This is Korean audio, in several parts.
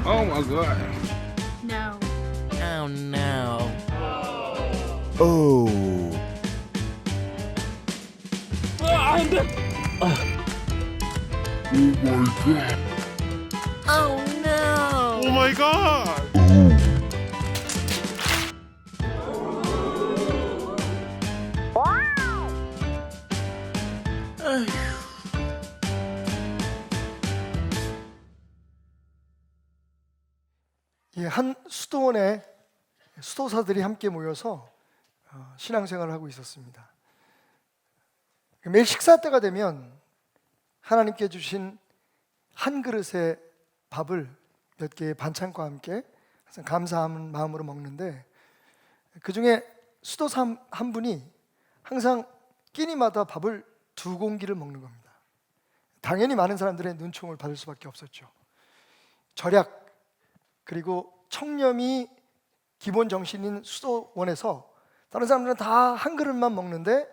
Oh my god. No. Oh no. Oh. Oh no. Oh my god. 한 수도원에 수도사들이 함께 모여서 신앙생활을 하고 있었습니다. 매일 식사 때가 되면 하나님께 주신 한 그릇의 밥을 몇 개의 반찬과 함께 항상 감사한 마음으로 먹는데, 그 중에 수도사 한 분이 항상 끼니마다 밥을 2공기를 먹는 겁니다. 당연히 많은 사람들의 눈총을 받을 수밖에 없었죠. 절약 그리고 청렴이 기본 정신인 수도원에서 다른 사람들은 다 한 그릇만 먹는데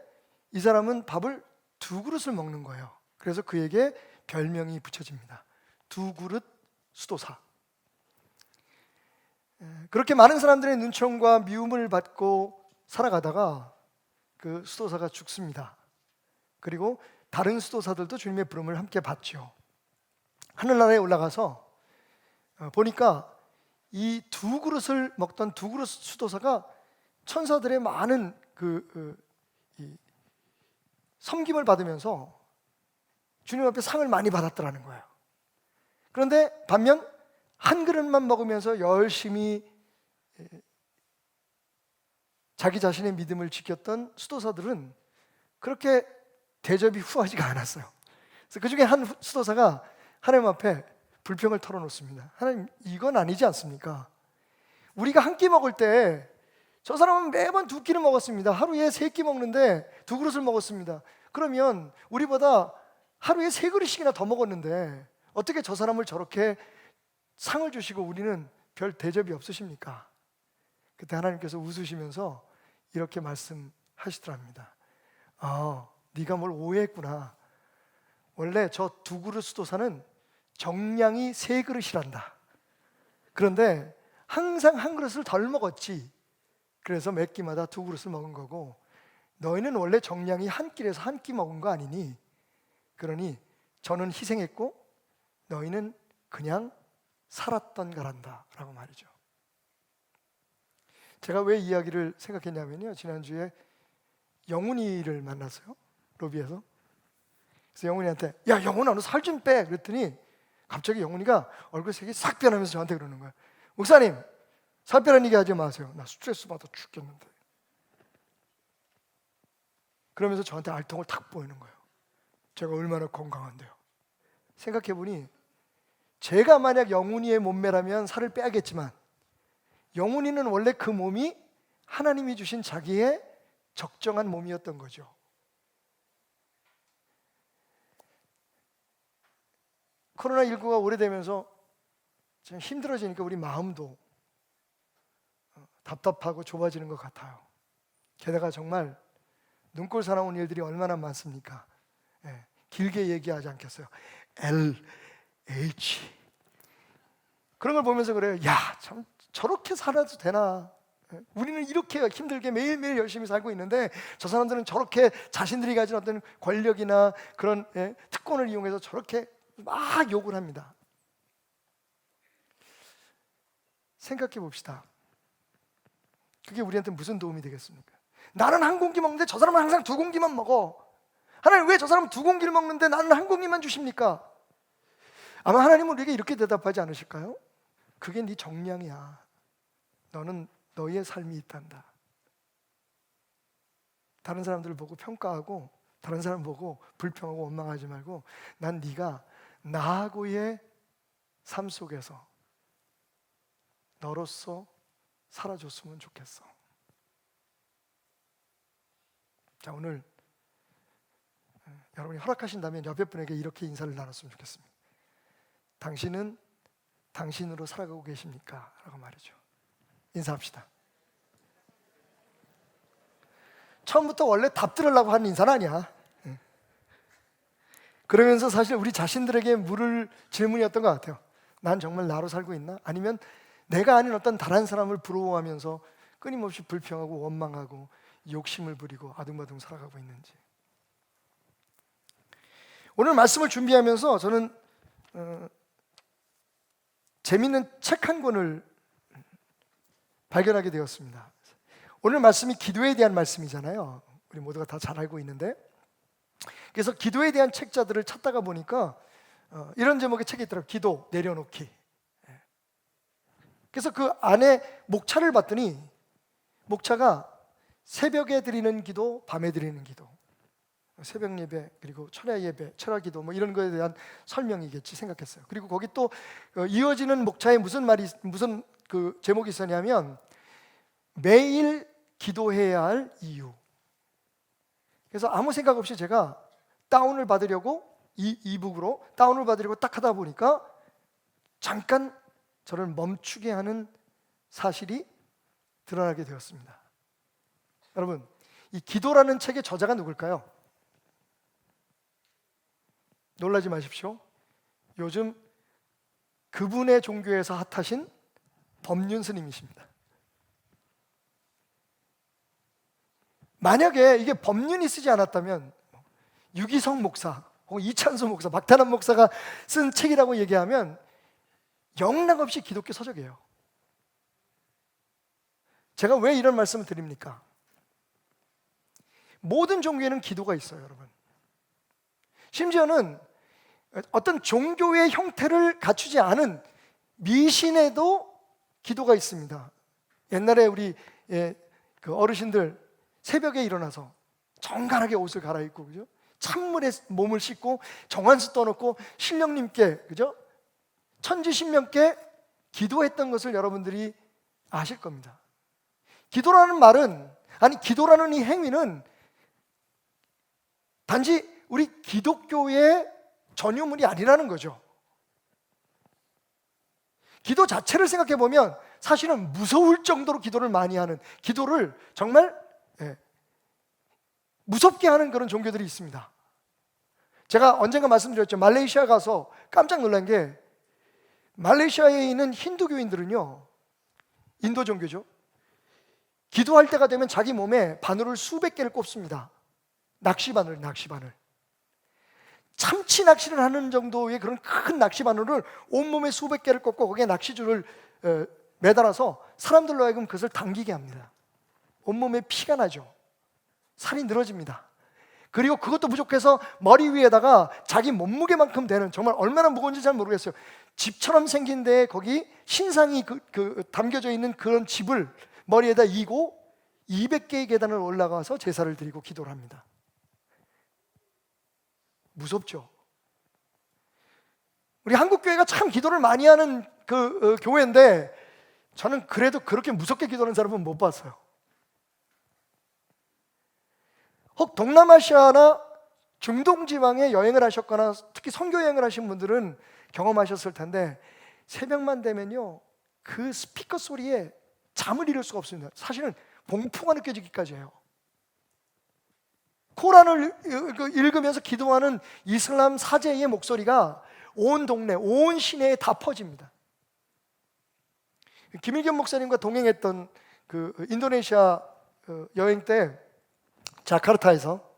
이 사람은 밥을 2그릇을 먹는 거예요. 그래서 그에게 별명이 붙여집니다. 2그릇 수도사. 그렇게 많은 사람들의 눈총과 미움을 받고 살아가다가 그 수도사가 죽습니다. 그리고 다른 수도사들도 주님의 부름을 함께 받죠. 하늘나라에 올라가서 보니까 이 2그릇을 먹던 2그릇 수도사가 천사들의 많은 섬김을 받으면서 주님 앞에 상을 많이 받았더라는 거예요. 그런데 반면 한 그릇만 먹으면서 열심히 자기 자신의 믿음을 지켰던 수도사들은 그렇게 대접이 후하지가 않았어요. 그래서 그 중에 한 수도사가 하나님 앞에 불평을 털어놓습니다. 하나님, 이건 아니지 않습니까? 우리가 한 끼 먹을 때 저 사람은 매번 2끼를 먹었습니다. 하루에 3끼 먹는데 2그릇을 먹었습니다. 그러면 우리보다 하루에 3그릇씩이나 더 먹었는데 어떻게 저 사람을 저렇게 상을 주시고 우리는 별 대접이 없으십니까? 그때 하나님께서 웃으시면서 이렇게 말씀하시더랍니다. 네가 뭘 오해했구나. 원래 저 2그릇 수도사는 정량이 3그릇이란다. 그런데 항상 한 그릇을 덜 먹었지. 그래서 몇 끼마다 2그릇을 먹은 거고, 너희는 원래 정량이 한 끼에서 한 끼 먹은 거 아니니? 그러니 저는 희생했고 너희는 그냥 살았던 거란다 라고 말이죠. 제가 왜 이 이야기를 생각했냐면요, 지난주에 영훈이를 만났어요, 로비에서. 그래서 영훈이한테 야, 영훈아, 너 살 좀 빼. 그랬더니 갑자기 영훈이가 얼굴 색이 싹 변하면서 저한테 그러는 거예요. 목사님, 살 빼라는 얘기 하지 마세요. 나 스트레스 받아 죽겠는데. 그러면서 저한테 알통을 탁 보이는 거예요. 제가 얼마나 건강한데요. 생각해보니 제가 만약 영훈이의 몸매라면 살을 빼야겠지만 영훈이는 원래 그 몸이 하나님이 주신 자기의 적정한 몸이었던 거죠. 코로나19가 오래되면서 좀 힘들어지니까 우리 마음도 답답하고 좁아지는 것 같아요. 게다가 정말 눈꼴 사나운 일들이 얼마나 많습니까? 길게 얘기하지 않겠어요. LH 그런 걸 보면서 그래요. 야, 참 저렇게 살아도 되나? 우리는 이렇게 힘들게 매일매일 열심히 살고 있는데 저 사람들은 저렇게 자신들이 가진 어떤 권력이나 그런 특권을 이용해서 저렇게 막 욕을 합니다. 생각해 봅시다. 그게 우리한테 무슨 도움이 되겠습니까? 나는 한 공기 먹는데 저 사람은 항상 2공기만 먹어. 하나님, 왜 저 사람은 2공기를 먹는데 나는 한 공기만 주십니까? 아마 하나님은 우리에게 이렇게 대답하지 않으실까요? 그게 네 정량이야. 너는 너의 삶이 있단다. 다른 사람들을 보고 평가하고 다른 사람 보고 불평하고 원망하지 말고 난 네가 나하고의 삶 속에서 너로서 살아줬으면 좋겠어. 자, 오늘 여러분이 허락하신다면 옆에 분에게 이렇게 인사를 나눴으면 좋겠습니다. 당신은 당신으로 살아가고 계십니까? 라고 말이죠. 인사합시다. 처음부터 원래 답 들으려고 하는 인사는 아니야. 그러면서 사실 우리 자신들에게 물을 질문이었던 것 같아요. 난 정말 나로 살고 있나? 아니면 내가 아닌 어떤 다른 사람을 부러워하면서 끊임없이 불평하고 원망하고 욕심을 부리고 아둥바둥 살아가고 있는지. 오늘 말씀을 준비하면서 저는 재미있는 책 한 권을 발견하게 되었습니다. 오늘 말씀이 기도에 대한 말씀이잖아요. 우리 모두가 다 잘 알고 있는데, 그래서 기도에 대한 책자들을 찾다가 보니까 이런 제목의 책이 있더라고요. 기도 내려놓기. 그래서 그 안에 목차를 봤더니 목차가 새벽에 드리는 기도, 밤에 드리는 기도, 새벽 예배, 그리고 철야 예배, 철야 기도, 뭐 이런 거에 대한 설명이겠지 생각했어요. 그리고 거기 또 이어지는 목차에 무슨 그 제목이 있었냐면 매일 기도해야 할 이유. 그래서 아무 생각 없이 제가 다운을 받으려고 이북으로 다운을 받으려고 딱 하다 보니까 잠깐 저를 멈추게 하는 사실이 드러나게 되었습니다. 여러분, 이 기도라는 책의 저자가 누굴까요? 놀라지 마십시오. 요즘 그분의 종교에서 핫하신 법륜 스님이십니다. 만약에 이게 법륜이 쓰지 않았다면 유기성 목사 혹은 이찬수 목사, 박태남 목사가 쓴 책이라고 얘기하면 영락없이 기독교 서적이에요. 제가 왜 이런 말씀을 드립니까? 모든 종교에는 기도가 있어요, 여러분. 심지어는 어떤 종교의 형태를 갖추지 않은 미신에도 기도가 있습니다. 옛날에 우리 그 어르신들 새벽에 일어나서 정갈하게 옷을 갈아입고, 그죠? 찬물에 몸을 씻고 정한수 떠놓고 신령님께, 그죠? 천지신명께 기도했던 것을 여러분들이 아실 겁니다. 기도라는 말은, 아니 기도라는 이 행위는 단지 우리 기독교의 전유물이 아니라는 거죠. 기도 자체를 생각해 보면 사실은 무서울 정도로 기도를 많이 하는, 기도를 정말 무섭게 하는 그런 종교들이 있습니다. 제가 언젠가 말씀드렸죠. 말레이시아 가서 깜짝 놀란 게, 말레이시아에 있는 힌두교인들은요, 인도 종교죠, 기도할 때가 되면 자기 몸에 바늘을 수백 개를 꼽습니다. 낚시바늘. 참치 낚시를 하는 정도의 그런 큰 낚시바늘을 온몸에 수백 개를 꼽고 거기에 낚시줄을 매달아서 사람들로 하여금 그것을 당기게 합니다. 온몸에 피가 나죠. 살이 늘어집니다. 그리고 그것도 부족해서 머리 위에다가 자기 몸무게만큼 되는, 정말 얼마나 무거운지 잘 모르겠어요, 집처럼 생긴 데에 거기 신상이 담겨져 있는 그런 집을 머리에다 이고 200개의 계단을 올라가서 제사를 드리고 기도를 합니다. 무섭죠? 우리 한국교회가 참 기도를 많이 하는 그 교회인데 저는 그래도 그렇게 무섭게 기도하는 사람은 못 봤어요. 혹 동남아시아나 중동 지방에 여행을 하셨거나 특히 선교 여행을 하신 분들은 경험하셨을 텐데, 새벽만 되면요, 그 스피커 소리에 잠을 이룰 수가 없습니다. 사실은 공포가 느껴지기까지 해요. 코란을 읽으면서 기도하는 이슬람 사제의 목소리가 온 동네, 온 시내에 다 퍼집니다. 김일겸 목사님과 동행했던 그 인도네시아 여행 때 자카르타에서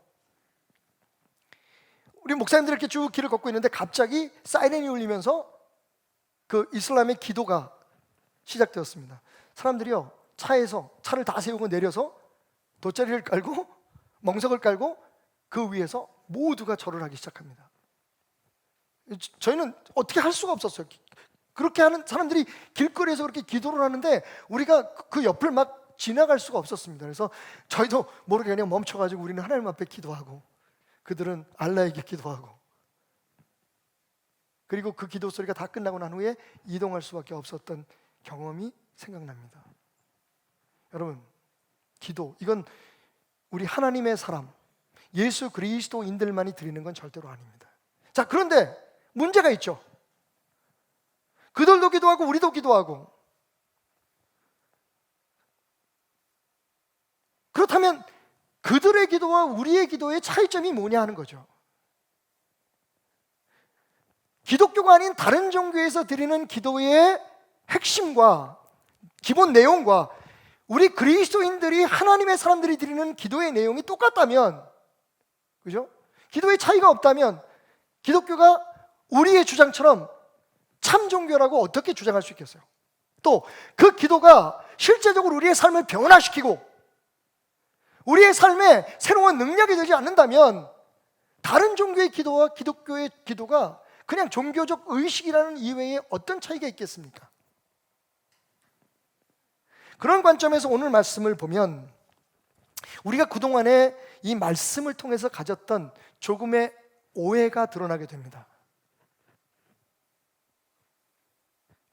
우리 목사님들 이렇게 쭉 길을 걷고 있는데 갑자기 사이렌이 울리면서 그 이슬람의 기도가 시작되었습니다. 사람들이요, 차에서 차를 다 세우고 내려서 돗자리를 깔고 멍석을 깔고 그 위에서 모두가 절을 하기 시작합니다. 저희는 어떻게 할 수가 없었어요. 그렇게 하는 사람들이 길거리에서 그렇게 기도를 하는데 우리가 그 옆을 막 지나갈 수가 없었습니다. 그래서 저희도 모르게 그냥 멈춰가지고 우리는 하나님 앞에 기도하고 그들은 알라에게 기도하고, 그리고 그 기도 소리가 다 끝나고 난 후에 이동할 수밖에 없었던 경험이 생각납니다. 여러분, 기도, 이건 우리 하나님의 사람, 예수 그리스도인들만이 드리는 건 절대로 아닙니다. 자, 그런데 문제가 있죠. 그들도 기도하고 우리도 기도하고, 그렇다면 그들의 기도와 우리의 기도의 차이점이 뭐냐 하는 거죠. 기독교가 아닌 다른 종교에서 드리는 기도의 핵심과 기본 내용과 우리 그리스도인들이 하나님의 사람들이 드리는 기도의 내용이 똑같다면, 그죠? 기도의 차이가 없다면 기독교가 우리의 주장처럼 참 종교라고 어떻게 주장할 수 있겠어요? 또 그 기도가 실제적으로 우리의 삶을 변화시키고 우리의 삶에 새로운 능력이 되지 않는다면 다른 종교의 기도와 기독교의 기도가 그냥 종교적 의식이라는 이외에 어떤 차이가 있겠습니까? 그런 관점에서 오늘 말씀을 보면 우리가 그동안에 이 말씀을 통해서 가졌던 조금의 오해가 드러나게 됩니다.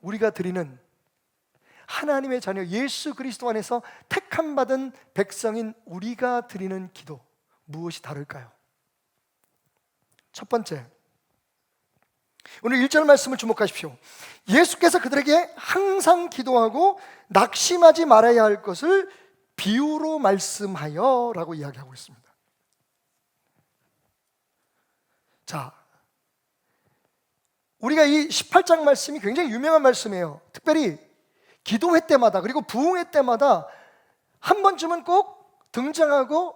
우리가 드리는 하나님의 자녀 예수 그리스도 안에서 택함 받은 백성인 우리가 드리는 기도, 무엇이 다를까요? 첫 번째, 오늘 1절 말씀을 주목하십시오. 예수께서 그들에게 항상 기도하고 낙심하지 말아야 할 것을 비유로 말씀하여 라고 이야기하고 있습니다. 자, 우리가 이 18장 말씀이 굉장히 유명한 말씀이에요. 특별히 기도회 때마다, 그리고 부흥회 때마다 한 번쯤은 꼭 등장하고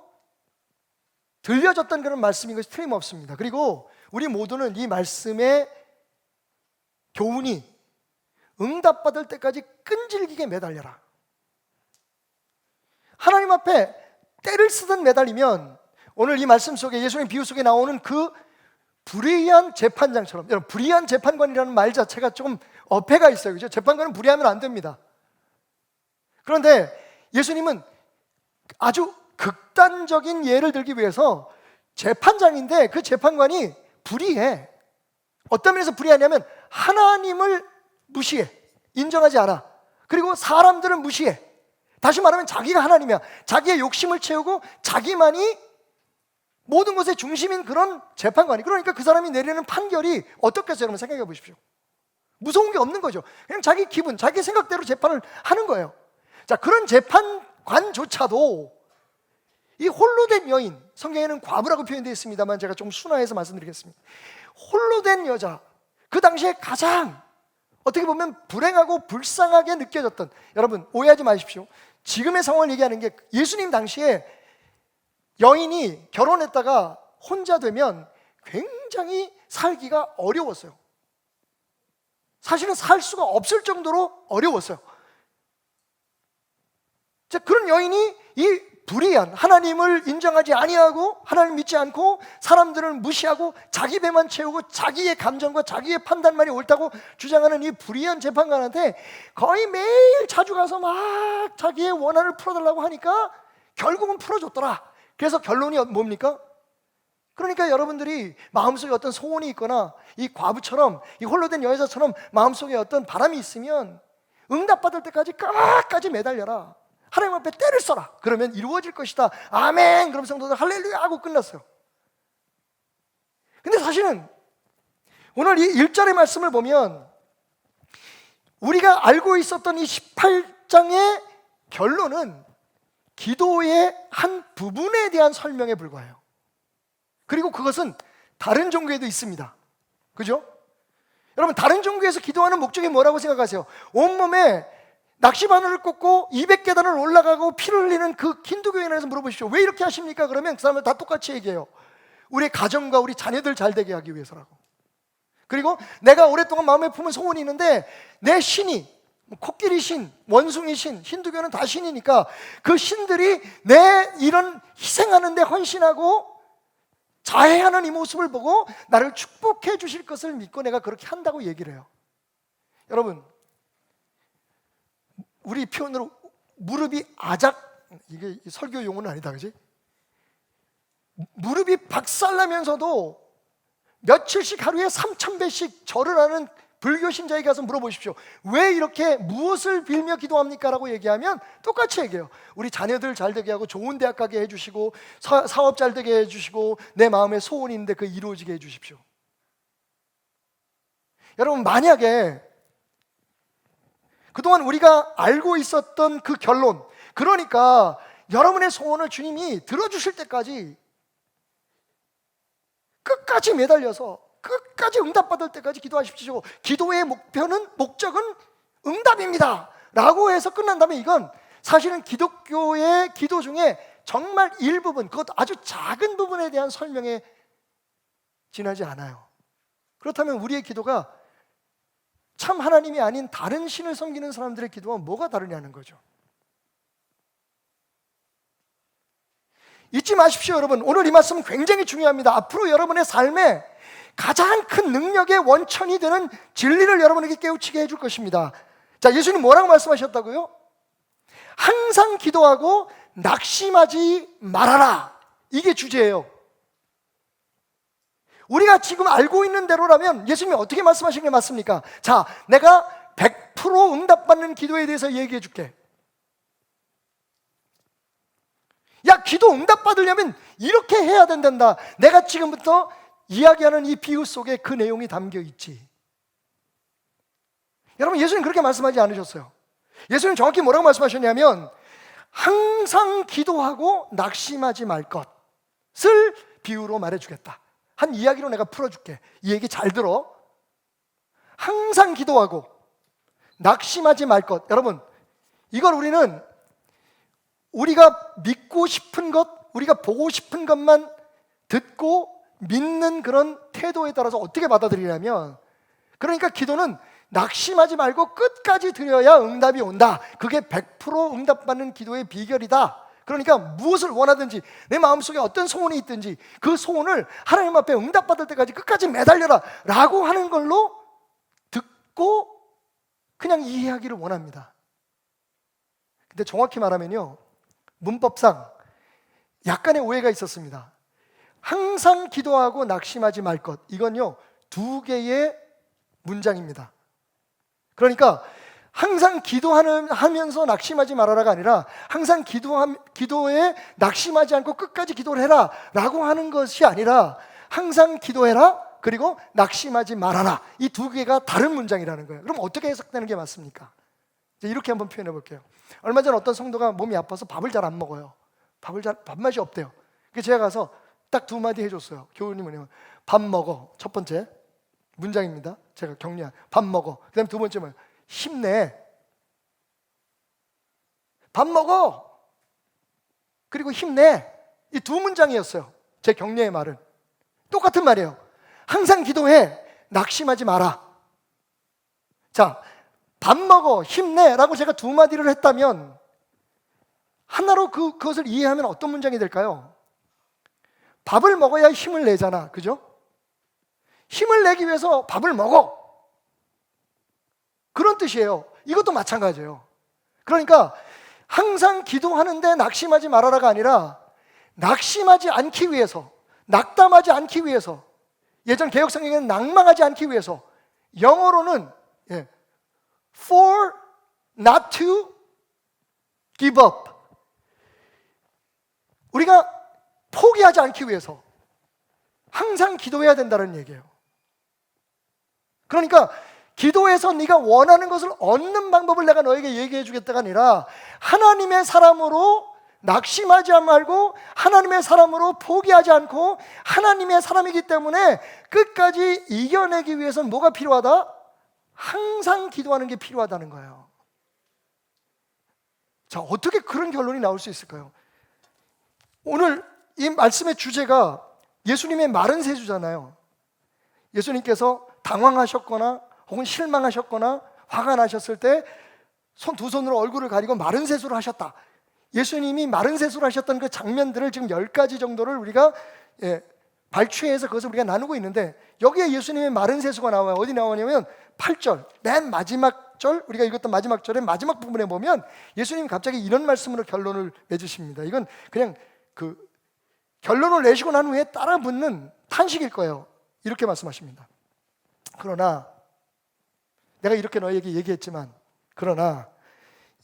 들려졌던 그런 말씀인 것이 틀림없습니다. 그리고 우리 모두는 이 말씀의 교훈이 응답받을 때까지 끈질기게 매달려라. 하나님 앞에 때를 쓰듯 매달리면 오늘 이 말씀 속에 예수님 비유 속에 나오는 그 불의한 재판장처럼, 여러분 불의한 재판관이라는 말 자체가 조금 어폐가 있어요. 그죠? 재판관은 불의하면 안 됩니다. 그런데 예수님은 아주 극단적인 예를 들기 위해서 재판장인데 그 재판관이 불의해. 어떤 면에서 불의하냐면 하나님을 무시해. 인정하지 않아. 그리고 사람들은 무시해. 다시 말하면 자기가 하나님이야. 자기의 욕심을 채우고 자기만이 모든 것의 중심인 그런 재판관이. 그러니까 그 사람이 내리는 판결이 어떻겠어요? 여러분 생각해 보십시오. 무서운 게 없는 거죠. 그냥 자기 기분, 자기 생각대로 재판을 하는 거예요. 자, 그런 재판관조차도 이 홀로 된 여인, 성경에는 과부라고 표현되어 있습니다만 제가 좀 순화해서 말씀드리겠습니다. 홀로 된 여자, 그 당시에 가장 어떻게 보면 불행하고 불쌍하게 느껴졌던, 여러분 오해하지 마십시오. 지금의 상황을 얘기하는 게 예수님 당시에 여인이 결혼했다가 혼자 되면 굉장히 살기가 어려웠어요. 사실은 살 수가 없을 정도로 어려웠어요. 자, 그런 여인이 이 불의한, 하나님을 인정하지 아니하고 하나님 믿지 않고 사람들을 무시하고 자기 배만 채우고 자기의 감정과 자기의 판단만이 옳다고 주장하는 이 불의한 재판관한테 거의 매일 자주 가서 막 자기의 원한을 풀어달라고 하니까 결국은 풀어줬더라. 그래서 결론이 뭡니까? 그러니까 여러분들이 마음속에 어떤 소원이 있거나 이 과부처럼, 이 홀로 된 여자처럼 마음속에 어떤 바람이 있으면 응답받을 때까지 끝까지 매달려라. 하나님 앞에 때를 써라. 그러면 이루어질 것이다. 아멘. 그럼 성도들 할렐루야 하고 끝났어요. 근데 사실은 오늘 이 1절의 말씀을 보면 우리가 알고 있었던 이 18장의 결론은 기도의 한 부분에 대한 설명에 불과해요. 그리고 그것은 다른 종교에도 있습니다. 그죠? 여러분 다른 종교에서 기도하는 목적이 뭐라고 생각하세요? 온몸에 낚시바늘을 꽂고 200계단을 올라가고 피를 흘리는 그 힌두교인에서 물어보십시오. 왜 이렇게 하십니까? 그러면 그 사람은 다 똑같이 얘기해요. 우리의 가정과 우리 자녀들 잘 되게 하기 위해서라고. 그리고 내가 오랫동안 마음에 품은 소원이 있는데 내 신이, 코끼리 신, 원숭이 신, 힌두교는 다 신이니까 그 신들이 내 이런 희생하는 데 헌신하고 자해하는 이 모습을 보고 나를 축복해 주실 것을 믿고 내가 그렇게 한다고 얘기를 해요. 여러분 우리 표현으로 무릎이 아작, 이게 설교 용어는 아니다, 그지? 무릎이 박살나면서도 며칠씩 하루에 3,000배씩 절을 하는 불교 신자에게 가서 물어보십시오. 왜 이렇게 무엇을 빌며 기도합니까? 라고 얘기하면 똑같이 얘기해요. 우리 자녀들 잘 되게 하고 좋은 대학 가게 해주시고 사업 잘 되게 해주시고 내 마음에 소원이 있는데 그 이루어지게 해주십시오. 여러분 만약에 그동안 우리가 알고 있었던 그 결론, 그러니까 여러분의 소원을 주님이 들어주실 때까지 끝까지 매달려서 끝까지 응답받을 때까지 기도하십시오. 기도의 목적은 응답입니다 라고 해서 끝난다면 이건 사실은 기독교의 기도 중에 정말 일부분, 그것도 아주 작은 부분에 대한 설명에 지나지 않아요. 그렇다면 우리의 기도가 참 하나님이 아닌 다른 신을 섬기는 사람들의 기도와 뭐가 다르냐는 거죠. 잊지 마십시오 여러분, 오늘 이 말씀은 굉장히 중요합니다. 앞으로 여러분의 삶에 가장 큰 능력의 원천이 되는 진리를 여러분에게 깨우치게 해줄 것입니다. 자, 예수님 뭐라고 말씀하셨다고요? 항상 기도하고 낙심하지 말아라. 이게 주제예요. 우리가 지금 알고 있는 대로라면 예수님이 어떻게 말씀하신 게 맞습니까? 자, 내가 100% 응답받는 기도에 대해서 얘기해 줄게. 야, 기도 응답받으려면 이렇게 해야 된단다. 내가 지금부터 이야기하는 이 비유 속에 그 내용이 담겨 있지. 여러분, 예수님 그렇게 말씀하지 않으셨어요. 예수님 정확히 뭐라고 말씀하셨냐면 항상 기도하고 낙심하지 말 것을 비유로 말해주겠다. 한 이야기로 내가 풀어줄게. 이 얘기 잘 들어. 항상 기도하고 낙심하지 말 것. 여러분, 이걸 우리가 믿고 싶은 것, 우리가 보고 싶은 것만 듣고 믿는 그런 태도에 따라서 어떻게 받아들이냐면, 그러니까 기도는 낙심하지 말고 끝까지 드려야 응답이 온다. 그게 100% 응답받는 기도의 비결이다. 그러니까 무엇을 원하든지 내 마음속에 어떤 소원이 있든지 그 소원을 하나님 앞에 응답받을 때까지 끝까지 매달려라 라고 하는 걸로 듣고 그냥 이해하기를 원합니다. 근데 정확히 말하면요, 문법상 약간의 오해가 있었습니다. 항상 기도하고 낙심하지 말 것, 이건요 2개의 문장입니다. 그러니까 항상 기도하면서 낙심하지 말아라가 아니라 항상 기도에 낙심하지 않고 끝까지 기도를 해라 라고 하는 것이 아니라 항상 기도해라 그리고 낙심하지 말아라, 이 2개가 다른 문장이라는 거예요. 그럼 어떻게 해석되는 게 맞습니까? 이렇게 한번 표현해 볼게요. 얼마 전 어떤 성도가 몸이 아파서 밥을 잘 안 먹어요. 밥맛이 없대요. 그래서 제가 가서 딱 2마디 해줬어요. 교우님은 밥 먹어, 첫 번째 문장입니다. 제가 격려한 밥 먹어. 그 다음에 2번째 뭐예요? 힘내. 밥 먹어 그리고 힘내. 이 2문장이었어요. 제 격려의 말은 똑같은 말이에요. 항상 기도해, 낙심하지 마라. 자, 밥 먹어, 힘내라고 제가 2마디를 했다면 하나로 그것을 이해하면 어떤 문장이 될까요? 밥을 먹어야 힘을 내잖아, 그죠? 힘을 내기 위해서 밥을 먹어, 그런 뜻이에요. 이것도 마찬가지예요. 그러니까 항상 기도하는데 낙심하지 말아라가 아니라 낙심하지 않기 위해서, 낙담하지 않기 위해서, 예전 개역성경에는 낭망하지 않기 위해서, 영어로는 for not to give up, 우리가 포기하지 않기 위해서 항상 기도해야 된다는 얘기예요. 그러니까 기도에서 네가 원하는 것을 얻는 방법을 내가 너에게 얘기해 주겠다가 아니라 하나님의 사람으로 낙심하지 말고 하나님의 사람으로 포기하지 않고 하나님의 사람이기 때문에 끝까지 이겨내기 위해서는 뭐가 필요하다? 항상 기도하는 게 필요하다는 거예요. 자, 어떻게 그런 결론이 나올 수 있을까요? 오늘 이 말씀의 주제가 예수님의 마른 세수잖아요. 예수님께서 당황하셨거나 혹은 실망하셨거나 화가 나셨을 때 2손으로 얼굴을 가리고 마른 세수를 하셨다. 예수님이 마른 세수를 하셨던 그 장면들을 지금 10가지 정도를 우리가 발췌해서 그것을 우리가 나누고 있는데, 여기에 예수님의 마른 세수가 나와요. 어디 나오냐면 8절, 맨 마지막 절, 우리가 읽었던 마지막 절의 마지막 부분에 보면 예수님이 갑자기 이런 말씀으로 결론을 맺으십니다. 이건 그냥 그 결론을 내시고 난 후에 따라 붙는 탄식일 거예요. 이렇게 말씀하십니다. 그러나 내가 이렇게 너에게 얘기했지만, 그러나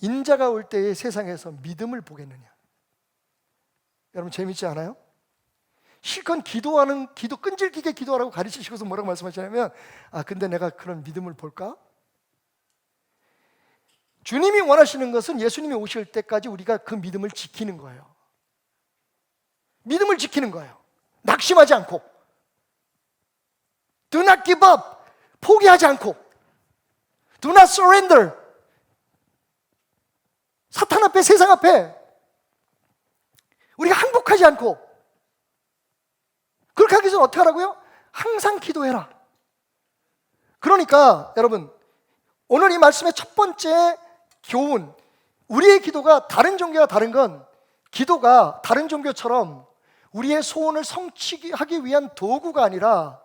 인자가 올 때의 세상에서 믿음을 보겠느냐. 여러분 재밌지 않아요? 실컷 기도 끈질기게 기도하라고 가르치시고서 뭐라고 말씀하시냐면, 근데 내가 그런 믿음을 볼까? 주님이 원하시는 것은 예수님이 오실 때까지 우리가 그 믿음을 지키는 거예요. 믿음을 지키는 거예요. 낙심하지 않고. Do not give up. 포기하지 않고. Do not surrender. 사탄 앞에, 세상 앞에 우리가 항복하지 않고. 그렇게 하기 위해서 어떻게 하라고요? 항상 기도해라. 그러니까 여러분, 오늘 이 말씀의 첫 번째 교훈, 우리의 기도가 다른 종교와 다른 건, 기도가 다른 종교처럼 우리의 소원을 성취하기 위한 도구가 아니라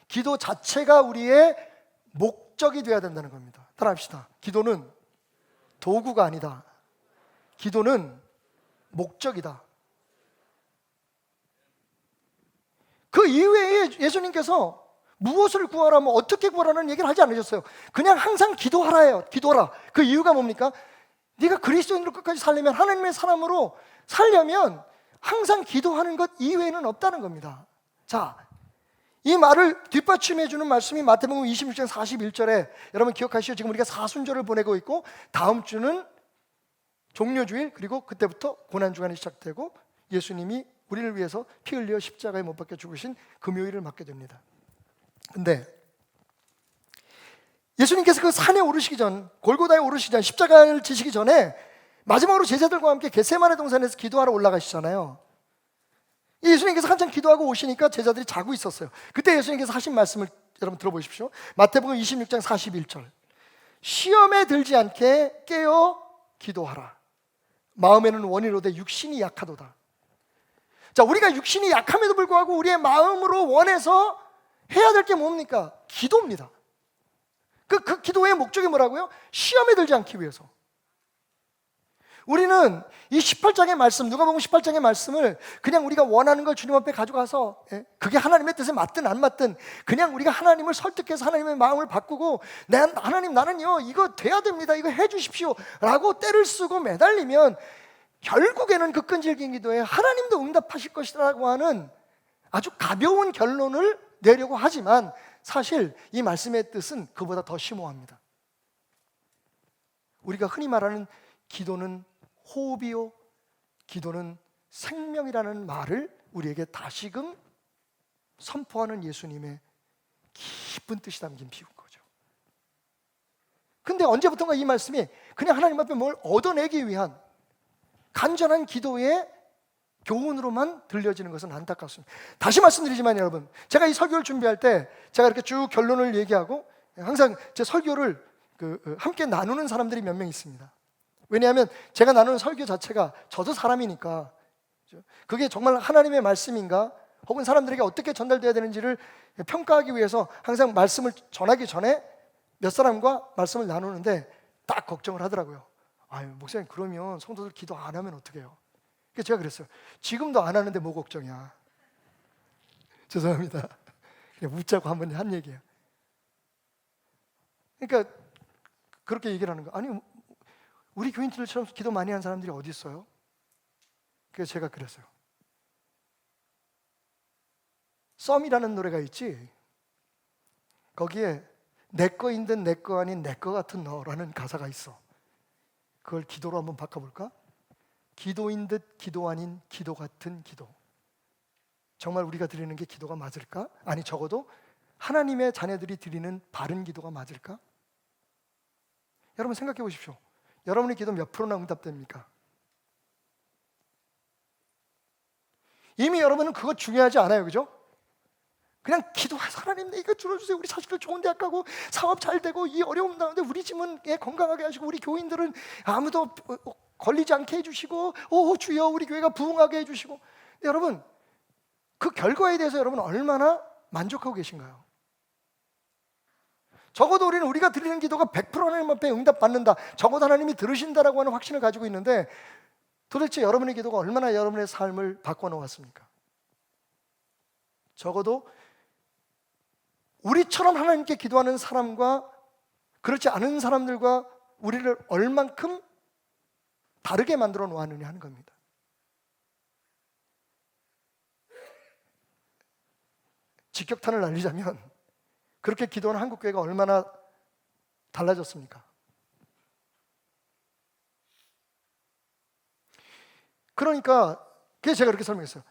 기도 자체가 우리의 목적이 되어야 된다는 겁니다. 따라합시다. 기도는 도구가 아니다. 기도는 목적이다. 그 이외에 예수님께서 무엇을 구하라면 어떻게 구하라는 얘기를 하지 않으셨어요. 그냥 항상 기도하라예요. 기도하라. 그 이유가 뭡니까? 네가 그리스도인으로 끝까지 살려면, 하나님의 사람으로 살려면 항상 기도하는 것 이외에는 없다는 겁니다. 자, 이 말을 뒷받침해 주는 말씀이 마태복음 26장 41절에, 여러분 기억하시죠? 지금 우리가 사순절을 보내고 있고 다음 주는 종료주일, 그리고 그때부터 고난주간이 시작되고 예수님이 우리를 위해서 피 흘려 십자가에 못 박혀 죽으신 금요일을 맞게 됩니다. 근데 예수님께서 그 산에 오르시기 전, 골고다에 오르시기 전, 십자가를 지시기 전에 마지막으로 제자들과 함께 겟세마네 동산에서 기도하러 올라가시잖아요. 예수님께서 한참 기도하고 오시니까 제자들이 자고 있었어요. 그때 예수님께서 하신 말씀을 여러분 들어보십시오. 마태복음 26장 41절. 시험에 들지 않게 깨어 기도하라. 마음에는 원이로되 육신이 약하도다. 자, 우리가 육신이 약함에도 불구하고 우리의 마음으로 원해서 해야 될 게 뭡니까? 기도입니다. 그 기도의 목적이 뭐라고요? 시험에 들지 않기 위해서. 우리는 이 18장의 말씀, 누가복음 18장의 말씀을 그냥 우리가 원하는 걸 주님 앞에 가져가서, 그게 하나님의 뜻에 맞든 안 맞든 그냥 우리가 하나님을 설득해서 하나님의 마음을 바꾸고, 하나님 나는요 이거 돼야 됩니다, 이거 해 주십시오 라고 때를 쓰고 매달리면 결국에는 그 끈질긴 기도에 하나님도 응답하실 것이라고 하는 아주 가벼운 결론을 내려고 하지만, 사실 이 말씀의 뜻은 그보다 더 심오합니다. 우리가 흔히 말하는 기도는 호흡이요, 기도는 생명이라는 말을 우리에게 다시금 선포하는 예수님의 깊은 뜻이 담긴 비유인 거죠. 근데 언제부턴가 이 말씀이 그냥 하나님 앞에 뭘 얻어내기 위한 간절한 기도의 교훈으로만 들려지는 것은 안타깝습니다. 다시 말씀드리지만 여러분, 제가 이 설교를 준비할 때 제가 이렇게 쭉 결론을 얘기하고 항상 제 설교를 함께 나누는 사람들이 몇 명 있습니다. 왜냐하면 제가 나누는 설교 자체가 저도 사람이니까, 그게 정말 하나님의 말씀인가 혹은 사람들에게 어떻게 전달돼야 되는지를 평가하기 위해서 항상 말씀을 전하기 전에 몇 사람과 말씀을 나누는데 딱 걱정을 하더라고요. 아유, 목사님 그러면 성도들 기도 안 하면 어떡해요? 그래서 제가 그랬어요. 지금도 안 하는데 뭐 걱정이야. 죄송합니다. 그냥 웃자고 한번 한 얘기예요. 그러니까 그렇게 얘기를 하는 거. 아니, 우리 교인들처럼 기도 많이 하는 사람들이 어디 있어요? 그래서 제가 그랬어요. 썸이라는 노래가 있지. 거기에 내 거인 듯 내 거 아닌 내 거 같은 너라는 가사가 있어. 그걸 기도로 한번 바꿔볼까? 기도인 듯 기도 아닌 기도 같은 기도. 정말 우리가 드리는 게 기도가 맞을까? 아니, 적어도 하나님의 자녀들이 드리는 바른 기도가 맞을까? 여러분 생각해 보십시오. 여러분의 기도 몇 프로나 응답됩니까? 이미 여러분은 그거 중요하지 않아요, 그죠? 그냥 기도해서 하나님 이거 들어주세요. 우리 자식들 좋은 대학 가고 사업 잘 되고 이 어려움 가운데 우리 집은 건강하게 하시고 우리 교인들은 아무도 걸리지 않게 해주시고, 오 주여 우리 교회가 부흥하게 해주시고. 여러분 그 결과에 대해서 여러분 얼마나 만족하고 계신가요? 적어도 우리는 우리가 드리는 기도가 100% 하나님 앞에 응답받는다, 적어도 하나님이 들으신다라고 하는 확신을 가지고 있는데, 도대체 여러분의 기도가 얼마나 여러분의 삶을 바꿔놓았습니까? 적어도 우리처럼 하나님께 기도하는 사람과 그렇지 않은 사람들과 우리를 얼만큼 다르게 만들어 놓았느냐 하는 겁니다. 직격탄을 날리자면 그렇게 기도하는 한국교회가 얼마나 달라졌습니까? 그러니까 그래서 제가 그렇게 설명했어요.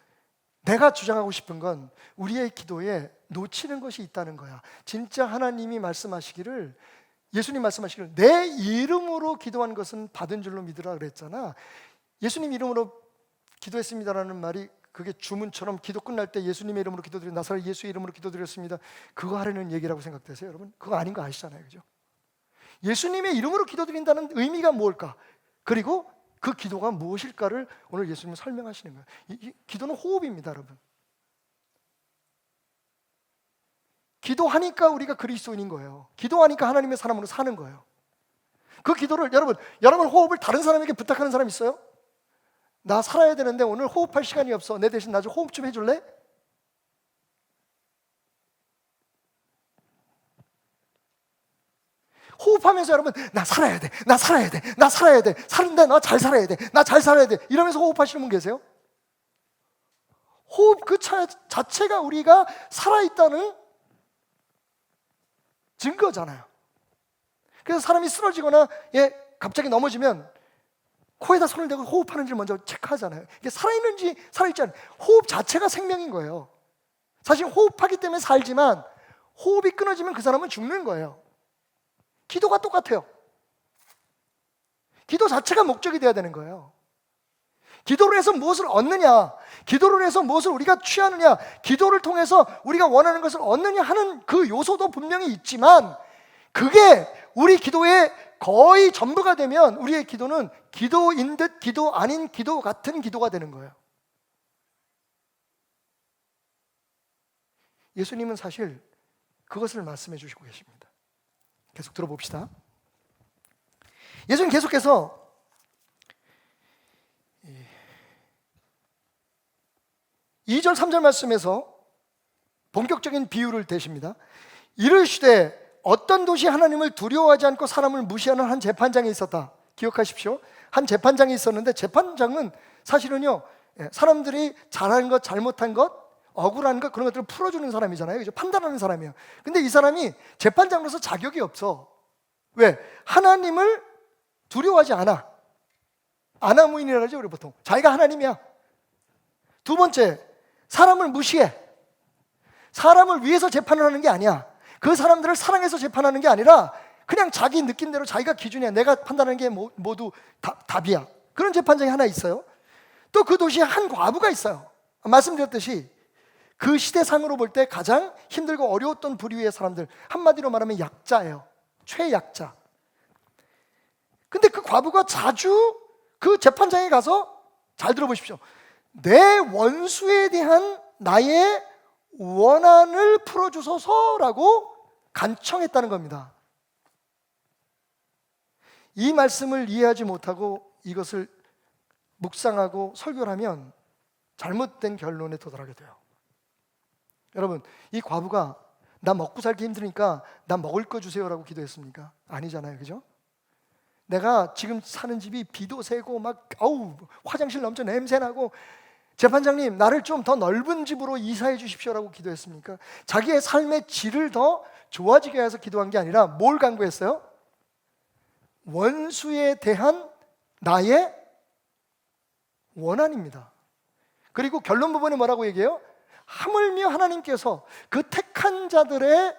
내가 주장하고 싶은 건 우리의 기도에 놓치는 것이 있다는 거야. 진짜 하나님이 말씀하시기를, 예수님 말씀하시기를 내 이름으로 기도한 것은 받은 줄로 믿으라 그랬잖아. 예수님 이름으로 기도했습니다라는 말이 그게 주문처럼 기도 끝날 때 예수님의 이름으로 기도드려 나사렛 예수의 이름으로 기도드렸습니다, 그거 하려는 얘기라고 생각되세요? 여러분, 그거 아닌 거 아시잖아요, 그죠? 예수님의 이름으로 기도드린다는 의미가 뭘까? 그리고 그 기도가 무엇일까를 오늘 예수님은 설명하시는 거예요. 이 기도는 호흡입니다, 여러분. 기도하니까 우리가 그리스도인인 거예요. 기도하니까 하나님의 사람으로 사는 거예요. 그 기도를 여러분 호흡을 다른 사람에게 부탁하는 사람 있어요? 나 살아야 되는데 오늘 호흡할 시간이 없어, 내 대신 나 좀 호흡 좀 해줄래? 호흡하면서 여러분, 나 살아야 돼, 나 살아야 돼, 나 살아야 돼, 사는데 나 잘 살아야 돼, 나 잘 살아야 돼, 이러면서 호흡하시는 분 계세요? 호흡 그 자체가 우리가 살아있다는 증거잖아요. 그래서 사람이 쓰러지거나 갑자기 넘어지면 코에다 손을 대고 호흡하는지를 먼저 체크하잖아요. 이게 살아있는지 살아있지 않은지, 호흡 자체가 생명인 거예요. 사실 호흡하기 때문에 살지만 호흡이 끊어지면 그 사람은 죽는 거예요. 기도가 똑같아요. 기도 자체가 목적이 되어야 되는 거예요. 기도를 해서 무엇을 얻느냐, 기도를 해서 무엇을 우리가 취하느냐, 기도를 통해서 우리가 원하는 것을 얻느냐 하는 그 요소도 분명히 있지만, 그게 우리 기도의 거의 전부가 되면 우리의 기도는 기도인 듯 기도 아닌 기도 같은 기도가 되는 거예요. 예수님은 사실 그것을 말씀해 주시고 계십니다. 계속 들어봅시다. 예수님 계속해서 2절 3절 말씀에서 본격적인 비유를 대십니다. 이르시되 어떤 도시 하나님을 두려워하지 않고 사람을 무시하는 한 재판장이 있었다. 기억하십시오. 한 재판장이 있었는데, 재판장은 사실은요, 사람들이 잘한 것, 잘못한 것, 억울한 것, 그런 것들을 풀어주는 사람이잖아요, 그죠? 판단하는 사람이에요. 근데 이 사람이 재판장으로서 자격이 없어. 왜? 하나님을 두려워하지 않아. 아나무인이라고 하죠, 우리 보통. 자기가 하나님이야. 두 번째, 사람을 무시해. 사람을 위해서 재판을 하는 게 아니야. 그 사람들을 사랑해서 재판하는 게 아니라 그냥 자기 느낌대로 자기가 기준이야. 내가 판단하는 게 모두 답이야. 그런 재판장이 하나 있어요. 또 그 도시에 한 과부가 있어요. 말씀드렸듯이 그 시대상으로 볼 때 가장 힘들고 어려웠던 부류의 사람들, 한마디로 말하면 약자예요. 최약자. 근데 그 과부가 자주 그 재판장에 가서, 잘 들어보십시오, 내 원수에 대한 나의 원한을 풀어주소서라고 간청했다는 겁니다. 이 말씀을 이해하지 못하고 이것을 묵상하고 설교를 하면 잘못된 결론에 도달하게 돼요. 여러분, 이 과부가 나 먹고 살기 힘드니까 나 먹을 거 주세요라고 기도했습니까? 아니잖아요, 그죠? 내가 지금 사는 집이 비도 새고 막 화장실 넘쳐 냄새나고, 재판장님 나를 좀 더 넓은 집으로 이사해 주십시오라고 기도했습니까? 자기의 삶의 질을 더 좋아지게 해서 기도한 게 아니라 뭘 간구했어요? 원수에 대한 나의 원한입니다. 그리고 결론 부분에 뭐라고 얘기해요? 하물며 하나님께서 그 택한 자들의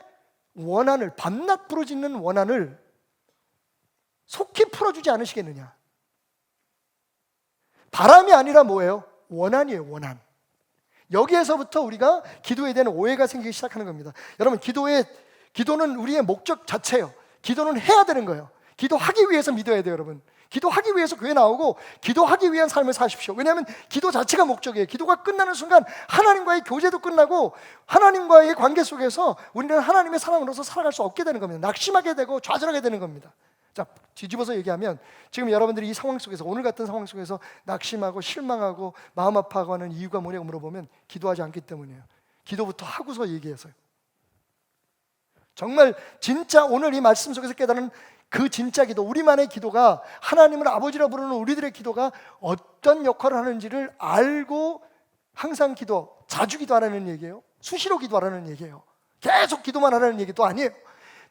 원한을, 밤낮 부르짖는 원한을 속히 풀어주지 않으시겠느냐. 바람이 아니라 뭐예요? 원한이에요, 원한. 여기에서부터 우리가 기도에 대한 오해가 생기기 시작하는 겁니다. 여러분, 기도는 우리의 목적 자체예요. 기도는 해야 되는 거예요. 기도하기 위해서 믿어야 돼요, 여러분. 기도하기 위해서 교회 나오고 기도하기 위한 삶을 사십시오. 왜냐하면 기도 자체가 목적이에요. 기도가 끝나는 순간 하나님과의 교제도 끝나고 하나님과의 관계 속에서 우리는 하나님의 사람으로서 살아갈 수 없게 되는 겁니다. 낙심하게 되고 좌절하게 되는 겁니다. 자, 뒤집어서 얘기하면 지금 여러분들이 이 상황 속에서, 오늘 같은 상황 속에서 낙심하고 실망하고 마음 아파하고 하는 이유가 뭐냐고 물어보면 기도하지 않기 때문이에요. 기도부터 하고서 얘기해서요. 정말 진짜 오늘 이 말씀 속에서 깨달은 그 진짜 기도, 우리만의 기도가, 하나님을 아버지라 부르는 우리들의 기도가 어떤 역할을 하는지를 알고 항상 자주 기도하라는 얘기예요. 수시로 기도하라는 얘기예요. 계속 기도만 하라는 얘기도 아니에요.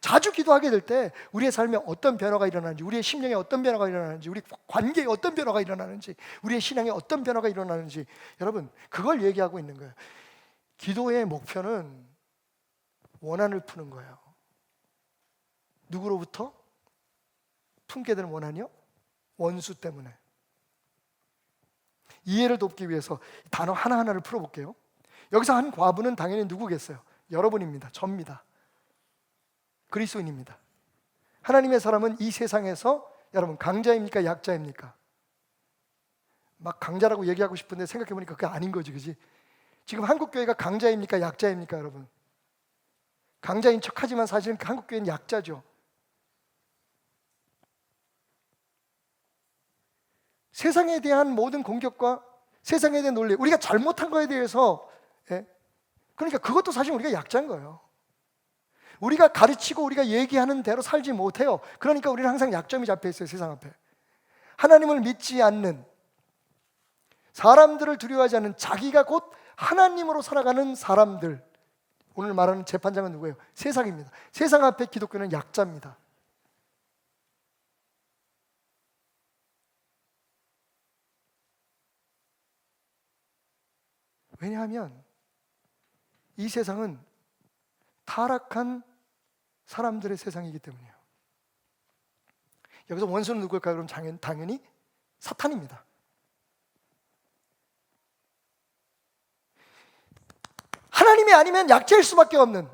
자주 기도하게 될 때 우리의 삶에 어떤 변화가 일어나는지, 우리의 심령에 어떤 변화가 일어나는지, 우리 관계에 어떤 변화가 일어나는지, 우리의 신앙에 어떤 변화가 일어나는지, 여러분 그걸 얘기하고 있는 거예요. 기도의 목표는 원한을 푸는 거예요. 누구로부터? 품게 되는 원한이요? 원수 때문에. 이해를 돕기 위해서 단어 하나하나를 풀어볼게요. 여기서 한 과부는 당연히 누구겠어요? 여러분입니다. 접니다. 그리스도인입니다. 하나님의 사람은 이 세상에서 여러분 강자입니까? 약자입니까? 막 강자라고 얘기하고 싶은데 생각해보니까 그게 아닌 거지, 그지? 지금 한국교회가 강자입니까? 약자입니까? 여러분, 강자인 척하지만 사실은 한국교회는 약자죠. 세상에 대한 모든 공격과 세상에 대한 논리, 우리가 잘못한 거에 대해서, 그러니까 그것도 사실 우리가 약자인 거예요. 우리가 가르치고 우리가 얘기하는 대로 살지 못해요. 그러니까 우리는 항상 약점이 잡혀 있어요, 세상 앞에. 하나님을 믿지 않는, 사람들을 두려워하지 않는, 자기가 곧 하나님으로 살아가는 사람들. 오늘 말하는 재판장은 누구예요? 세상입니다. 세상 앞에 기독교는 약자입니다. 왜냐하면 이 세상은 타락한 사람들의 세상이기 때문이에요. 여기서 원수는 누구일까요? 그럼 당연히 사탄입니다. 하나님이 아니면 약자일 수밖에 없는,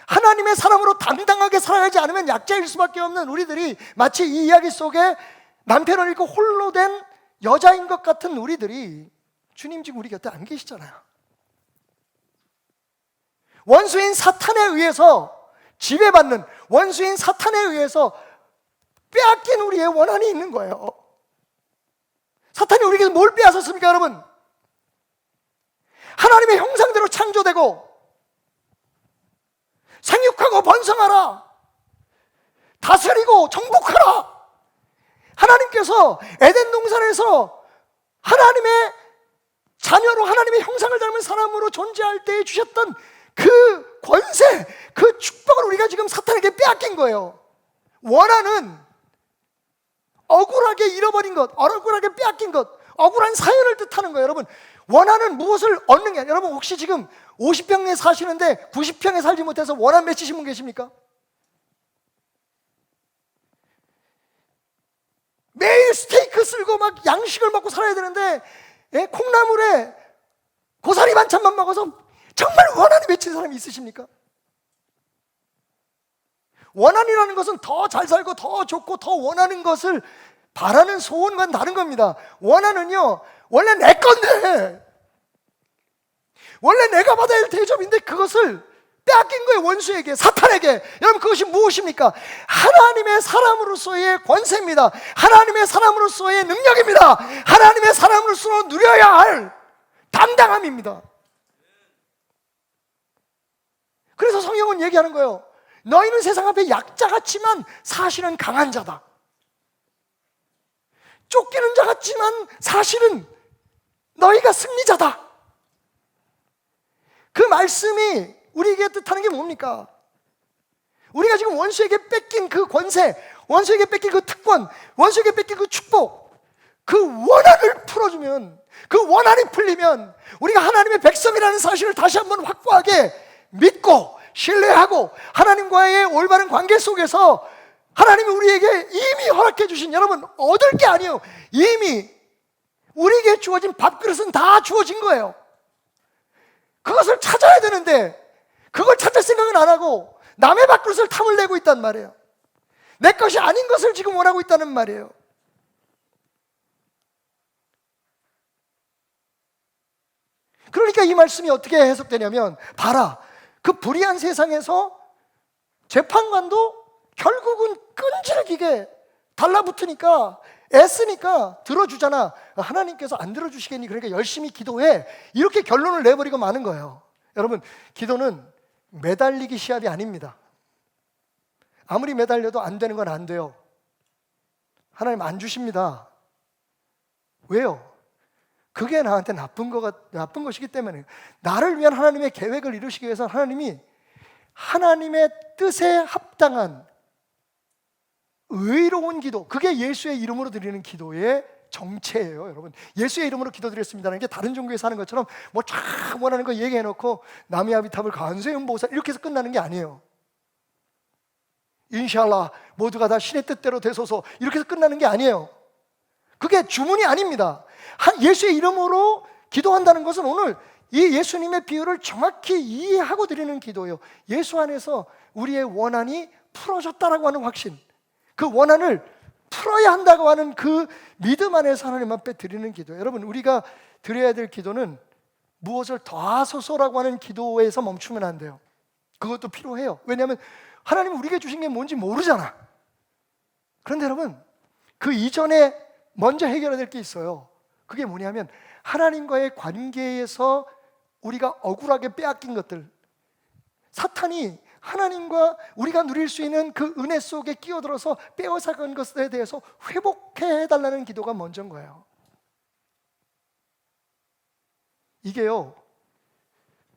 하나님의 사람으로 당당하게 살아가지 않으면 약자일 수밖에 없는 우리들이, 마치 이 이야기 속에 남편을 잃고 홀로 된 여자인 것 같은 우리들이 주님 지금 우리 곁에 안 계시잖아요. 원수인 사탄에 의해서 지배받는, 원수인 사탄에 의해서 빼앗긴 우리의 원한이 있는 거예요. 사탄이 우리에게서 뭘 빼앗았습니까, 여러분? 하나님의 형상대로 창조되고 생육하고 번성하라, 다스리고 정복하라. 하나님께서 에덴 동산에서 하나님의 자녀로, 하나님의 형상을 닮은 사람으로 존재할 때 주셨던 그 권세, 그 축복을 우리가 지금 사탄에게 빼앗긴 거예요. 원한은 억울하게 잃어버린 것, 억울하게 빼앗긴 것, 억울한 사연을 뜻하는 거예요. 여러분, 원한은 무엇을 얻는 게 아니라, 여러분 혹시 지금 50평에 사시는데 90평에 살지 못해서 원한 맺히신 분 계십니까? 매일 스테이크 쓸고 막 양식을 먹고 살아야 되는데, 콩나물에 고사리 반찬만 먹어서 정말 원한이 맺힌 사람이 있으십니까? 원한이라는 것은 더 잘 살고 더 좋고 더 원하는 것을 바라는 소원과는 다른 겁니다. 원한은요, 원래 내 건데, 원래 내가 받아야 할 대접인데 그것을 빼앗긴 거예요, 원수에게, 사탄에게. 여러분, 그것이 무엇입니까? 하나님의 사람으로서의 권세입니다. 하나님의 사람으로서의 능력입니다. 하나님의 사람으로서 누려야 할 당당함입니다. 그래서 성경은 얘기하는 거예요. 너희는 세상 앞에 약자 같지만 사실은 강한 자다. 쫓기는 자 같지만 사실은 너희가 승리자다. 그 말씀이 우리에게 뜻하는 게 뭡니까? 우리가 지금 원수에게 뺏긴 그 권세, 원수에게 뺏긴 그 특권, 원수에게 뺏긴 그 축복, 그 원한을 풀어주면, 그 원한이 풀리면 우리가 하나님의 백성이라는 사실을 다시 한번 확고하게 믿고 신뢰하고 하나님과의 올바른 관계 속에서 하나님이 우리에게 이미 허락해 주신, 여러분 얻을 게 아니에요, 이미 우리에게 주어진 밥그릇은 다 주어진 거예요. 그것을 찾아야 되는데 그걸 찾을 생각은 안 하고 남의 밥그릇을 탐을 내고 있단 말이에요. 내 것이 아닌 것을 지금 원하고 있다는 말이에요. 그러니까 이 말씀이 어떻게 해석되냐면, 봐라, 그 불의한 세상에서 재판관도 결국은 끈질기게 달라붙으니까, 애쓰니까 들어주잖아. 하나님께서 안 들어주시겠니? 그러니까 열심히 기도해. 이렇게 결론을 내버리고 마는 거예요. 여러분, 기도는 매달리기 시합이 아닙니다. 아무리 매달려도 안 되는 건 안 돼요. 하나님 안 주십니다. 왜요? 그게 나한테 나쁜 것이기 때문에. 나를 위한 하나님의 계획을 이루시기 위해서 하나님이 하나님의 뜻에 합당한 의로운 기도, 그게 예수의 이름으로 드리는 기도의 정체예요, 여러분. 예수의 이름으로 기도드렸습니다는 게 다른 종교에서 하는 것처럼 뭐 쫙 원하는 거 얘기해놓고 나미아비탑을 간세음보살 이렇게 해서 끝나는 게 아니에요. 인샬라 모두가 다 신의 뜻대로 되소서 이렇게 해서 끝나는 게 아니에요. 그게 주문이 아닙니다. 예수의 이름으로 기도한다는 것은 오늘 이 예수님의 비유를 정확히 이해하고 드리는 기도예요. 예수 안에서 우리의 원한이 풀어졌다라고 하는 확신, 그 원한을 풀어야 한다고 하는 그 믿음 안에서 하나님 앞에 드리는 기도예요. 여러분, 우리가 드려야 될 기도는 무엇을 더하소서라고 하는 기도에서 멈추면 안 돼요. 그것도 필요해요. 왜냐하면 하나님은 우리에게 주신 게 뭔지 모르잖아. 그런데 여러분, 그 이전에 먼저 해결해야 될 게 있어요. 그게 뭐냐면 하나님과의 관계에서 우리가 억울하게 빼앗긴 것들, 사탄이 하나님과 우리가 누릴 수 있는 그 은혜 속에 끼어들어서 빼앗아간 것에 대해서 회복해달라는 기도가 먼저인 거예요. 이게요,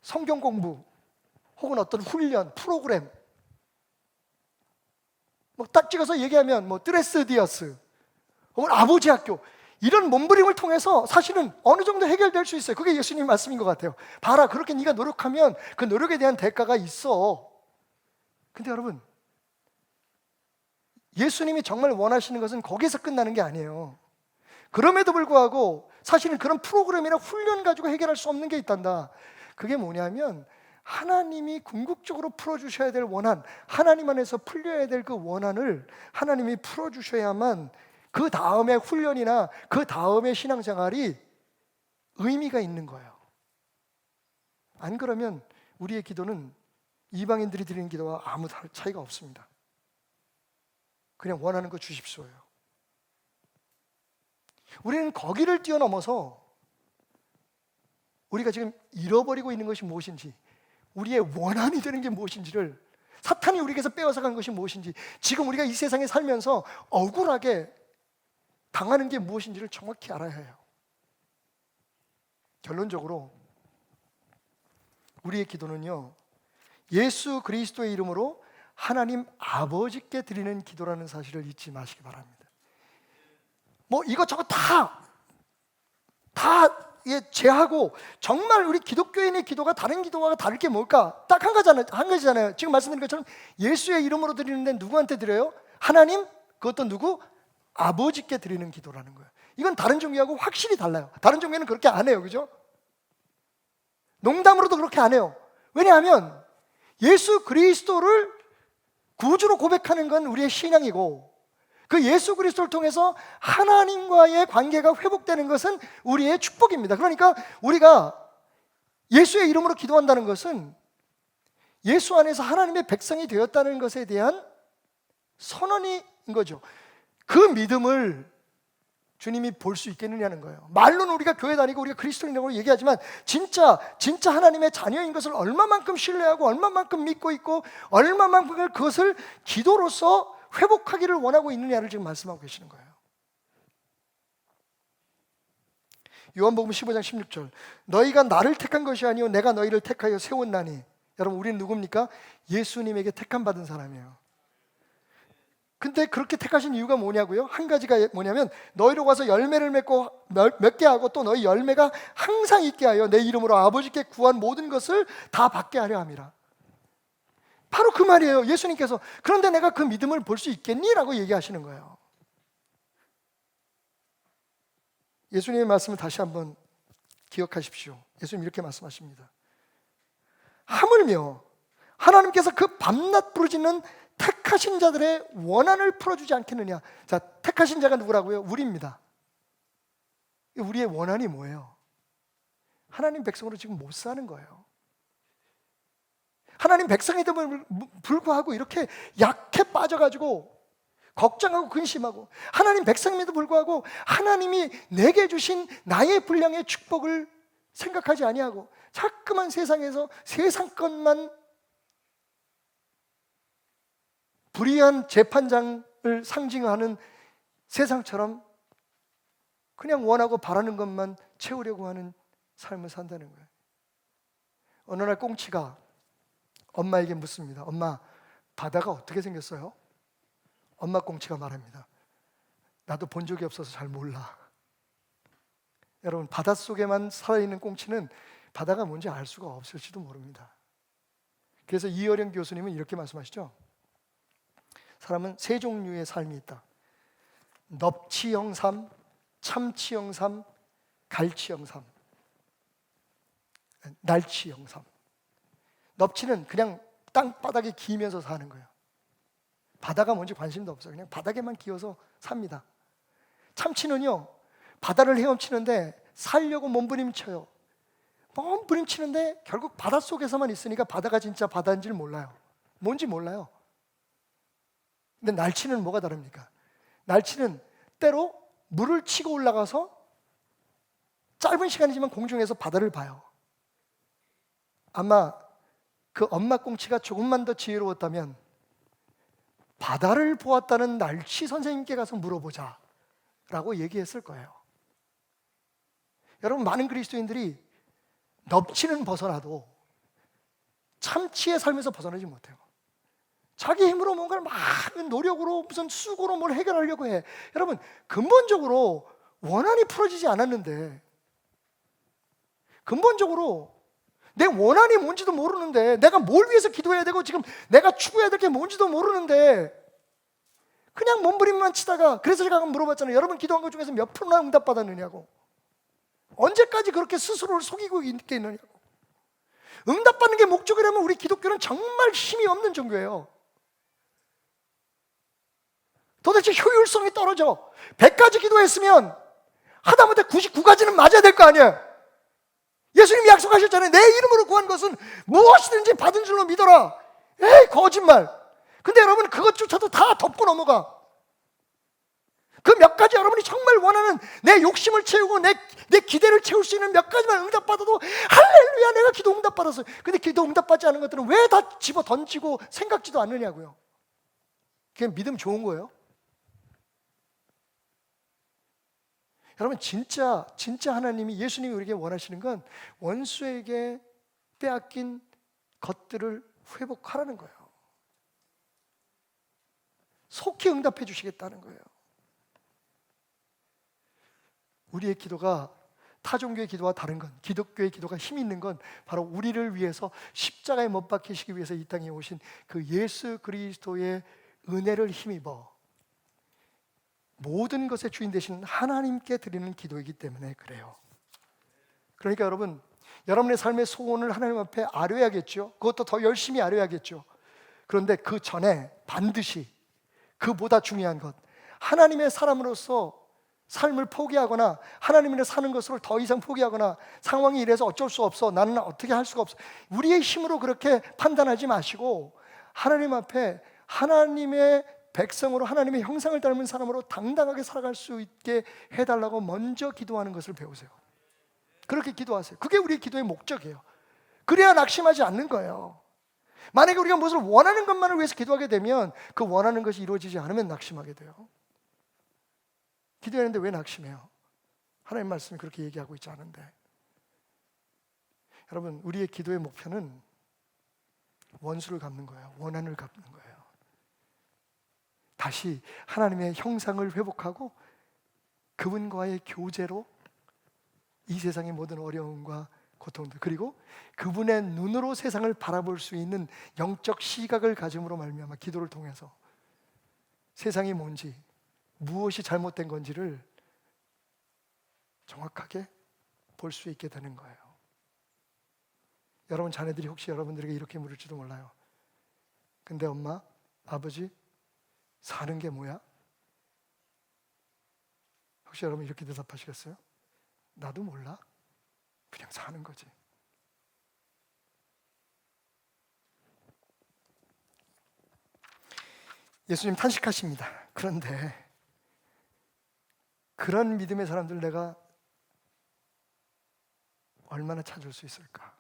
성경 공부 혹은 어떤 훈련, 프로그램, 뭐 딱 찍어서 얘기하면 뭐 드레스디어스 혹은 아버지 학교, 이런 몸부림을 통해서 사실은 어느 정도 해결될 수 있어요. 그게 예수님 말씀인 것 같아요. 봐라, 그렇게 네가 노력하면 그 노력에 대한 대가가 있어. 근데 여러분, 예수님이 정말 원하시는 것은 거기서 끝나는 게 아니에요. 그럼에도 불구하고 사실은 그런 프로그램이나 훈련 가지고 해결할 수 없는 게 있단다. 그게 뭐냐면 하나님이 궁극적으로 풀어주셔야 될 원한, 하나님 안에서 풀려야 될 그 원한을 하나님이 풀어주셔야만 그 다음에 훈련이나 그 다음에 신앙생활이 의미가 있는 거예요. 안 그러면 우리의 기도는 이방인들이 드리는 기도와 아무 차이가 없습니다. 그냥 원하는 거 주십시오예요. 우리는 거기를 뛰어넘어서 우리가 지금 잃어버리고 있는 것이 무엇인지, 우리의 원한이 되는 게 무엇인지를, 사탄이 우리에게서 빼앗아간 것이 무엇인지, 지금 우리가 이 세상에 살면서 억울하게 당하는 게 무엇인지를 정확히 알아야 해요. 결론적으로 우리의 기도는요, 예수 그리스도의 이름으로 하나님 아버지께 드리는 기도라는 사실을 잊지 마시기 바랍니다. 뭐 이것저것 다 제하고 정말 우리 기독교인의 기도가 다른 기도와 다를 게 뭘까? 딱 한 가지잖아요. 지금 말씀드린 것처럼 예수의 이름으로 드리는데 누구한테 드려요? 하나님, 그것도 누구? 아버지께 드리는 기도라는 거예요. 이건 다른 종교하고 확실히 달라요. 다른 종교는 그렇게 안 해요, 그죠? 농담으로도 그렇게 안 해요. 왜냐하면 예수 그리스도를 구주로 고백하는 건 우리의 신앙이고, 그 예수 그리스도를 통해서 하나님과의 관계가 회복되는 것은 우리의 축복입니다. 그러니까 우리가 예수의 이름으로 기도한다는 것은 예수 안에서 하나님의 백성이 되었다는 것에 대한 선언인 거죠. 그 믿음을 주님이 볼 수 있겠느냐는 거예요. 말로는 우리가 교회 다니고 우리가 그리스도인이라고 얘기하지만 진짜 하나님의 자녀인 것을 얼마만큼 신뢰하고 얼마만큼 믿고 있고 얼마만큼 그것을 기도로서 회복하기를 원하고 있느냐를 지금 말씀하고 계시는 거예요. 요한복음 15장 16절, 너희가 나를 택한 것이 아니요 내가 너희를 택하여 세웠나니. 여러분, 우리는 누굽니까? 예수님에게 택함 받은 사람이에요. 근데 그렇게 택하신 이유가 뭐냐고요? 한 가지가 뭐냐면 너희로 가서 열매를 맺고 맺게 하고 또 너희 열매가 항상 있게 하여 내 이름으로 아버지께 구한 모든 것을 다 받게 하려 함이라. 바로 그 말이에요. 예수님께서 그런데 내가 그 믿음을 볼 수 있겠니? 라고 얘기하시는 거예요. 예수님의 말씀을 다시 한번 기억하십시오. 예수님 이렇게 말씀하십니다. 하물며 하나님께서 그 밤낮 부르짖는 택하신 자들의 원한을 풀어주지 않겠느냐. 자, 택하신 자가 누구라고요? 우리입니다. 우리의 원한이 뭐예요? 하나님 백성으로 지금 못 사는 거예요. 하나님 백성임에도 불구하고 이렇게 약해 빠져가지고 걱정하고 근심하고, 하나님 백성임에도 불구하고 하나님이 내게 주신 나의 분량의 축복을 생각하지 아니하고 자꾸만 세상에서 세상 것만, 불의한 재판장을 상징하는 세상처럼 그냥 원하고 바라는 것만 채우려고 하는 삶을 산다는 거예요. 어느 날 꽁치가 엄마에게 묻습니다. 엄마, 바다가 어떻게 생겼어요? 엄마 꽁치가 말합니다. 나도 본 적이 없어서 잘 몰라. 여러분, 바닷속에만 살아있는 꽁치는 바다가 뭔지 알 수가 없을지도 모릅니다. 그래서 이어령 교수님은 이렇게 말씀하시죠. 사람은 세 종류의 삶이 있다. 넙치형 삶, 참치형 삶, 갈치형 삶, 날치형 삶. 넙치는 그냥 땅바닥에 기면서 사는 거예요. 바다가 뭔지 관심도 없어요. 그냥 바닥에만 기어서 삽니다. 참치는요, 바다를 헤엄치는데 살려고 몸부림쳐요. 몸부림치는데 결국 바닷속에서만 있으니까 바다가 진짜 바다인지를 몰라요. 뭔지 몰라요. 근데 날치는 뭐가 다릅니까? 날치는 때로 물을 치고 올라가서 짧은 시간이지만 공중에서 바다를 봐요. 아마 그 엄마 꽁치가 조금만 더 지혜로웠다면 바다를 보았다는 날치 선생님께 가서 물어보자 라고 얘기했을 거예요. 여러분, 많은 그리스도인들이 넙치는 벗어나도 참치의 삶에서 벗어나지 못해요. 자기 힘으로 뭔가를 막 노력으로 무슨 수고로 뭘 해결하려고 해. 여러분, 근본적으로 원한이 풀어지지 않았는데, 근본적으로 내 원한이 뭔지도 모르는데, 내가 뭘 위해서 기도해야 되고 지금 내가 추구해야 될 게 뭔지도 모르는데 그냥 몸부림만 치다가, 그래서 제가 물어봤잖아요. 여러분 기도한 것 중에서 몇 프로나 응답받았느냐고. 언제까지 그렇게 스스로를 속이고 있겠느냐고. 응답받는 게 목적이라면 우리 기독교는 정말 힘이 없는 종교예요. 도대체 효율성이 떨어져. 100가지 기도했으면 하다못해 99가지는 맞아야 될 거 아니에요. 예수님이 약속하셨잖아요. 내 이름으로 구한 것은 무엇이든지 받은 줄로 믿어라. 에이, 거짓말. 근데 여러분, 그것조차도 다 덮고 넘어가. 그 몇 가지 여러분이 정말 원하는 내 욕심을 채우고 내 기대를 채울 수 있는 몇 가지만 응답받아도 할렐루야, 내가 기도 응답받았어요. 근데 기도 응답받지 않은 것들은 왜 다 집어 던지고 생각지도 않느냐고요. 그게 믿음 좋은 거예요? 여러분, 진짜 하나님이, 예수님이 우리에게 원하시는 건 원수에게 빼앗긴 것들을 회복하라는 거예요. 속히 응답해 주시겠다는 거예요. 우리의 기도가 타종교의 기도와 다른 건, 기독교의 기도가 힘이 있는 건 바로 우리를 위해서 십자가에 못 박히시기 위해서 이 땅에 오신 그 예수 그리스도의 은혜를 힘입어 모든 것의 주인 되신 하나님께 드리는 기도이기 때문에 그래요. 그러니까 여러분, 여러분의 삶의 소원을 하나님 앞에 아뢰야겠죠. 그것도 더 열심히 아뢰야겠죠. 그런데 그 전에 반드시 그보다 중요한 것, 하나님의 사람으로서 삶을 포기하거나 하나님을 사는 것을 더 이상 포기하거나 상황이 이래서 어쩔 수 없어, 나는 어떻게 할 수가 없어, 우리의 힘으로 그렇게 판단하지 마시고 하나님 앞에 하나님의 백성으로, 하나님의 형상을 닮은 사람으로 당당하게 살아갈 수 있게 해달라고 먼저 기도하는 것을 배우세요. 그렇게 기도하세요. 그게 우리의 기도의 목적이에요. 그래야 낙심하지 않는 거예요. 만약에 우리가 무엇을 원하는 것만을 위해서 기도하게 되면 그 원하는 것이 이루어지지 않으면 낙심하게 돼요. 기도했는데 왜 낙심해요? 하나님 말씀이 그렇게 얘기하고 있지 않은데. 여러분, 우리의 기도의 목표는 원수를 갚는 거예요. 원한을 갚는 거예요. 다시 하나님의 형상을 회복하고 그분과의 교제로 이 세상의 모든 어려움과 고통들, 그리고 그분의 눈으로 세상을 바라볼 수 있는 영적 시각을 가짐으로 말미암아 기도를 통해서 세상이 뭔지, 무엇이 잘못된 건지를 정확하게 볼 수 있게 되는 거예요. 여러분 자녀들이 혹시 여러분들에게 이렇게 물을지도 몰라요. 근데 엄마, 아버지, 사는 게 뭐야? 혹시 여러분 이렇게 대답하시겠어요? 나도 몰라. 그냥 사는 거지. 예수님 탄식하십니다. 그런데 그런 믿음의 사람들 내가 얼마나 찾을 수 있을까?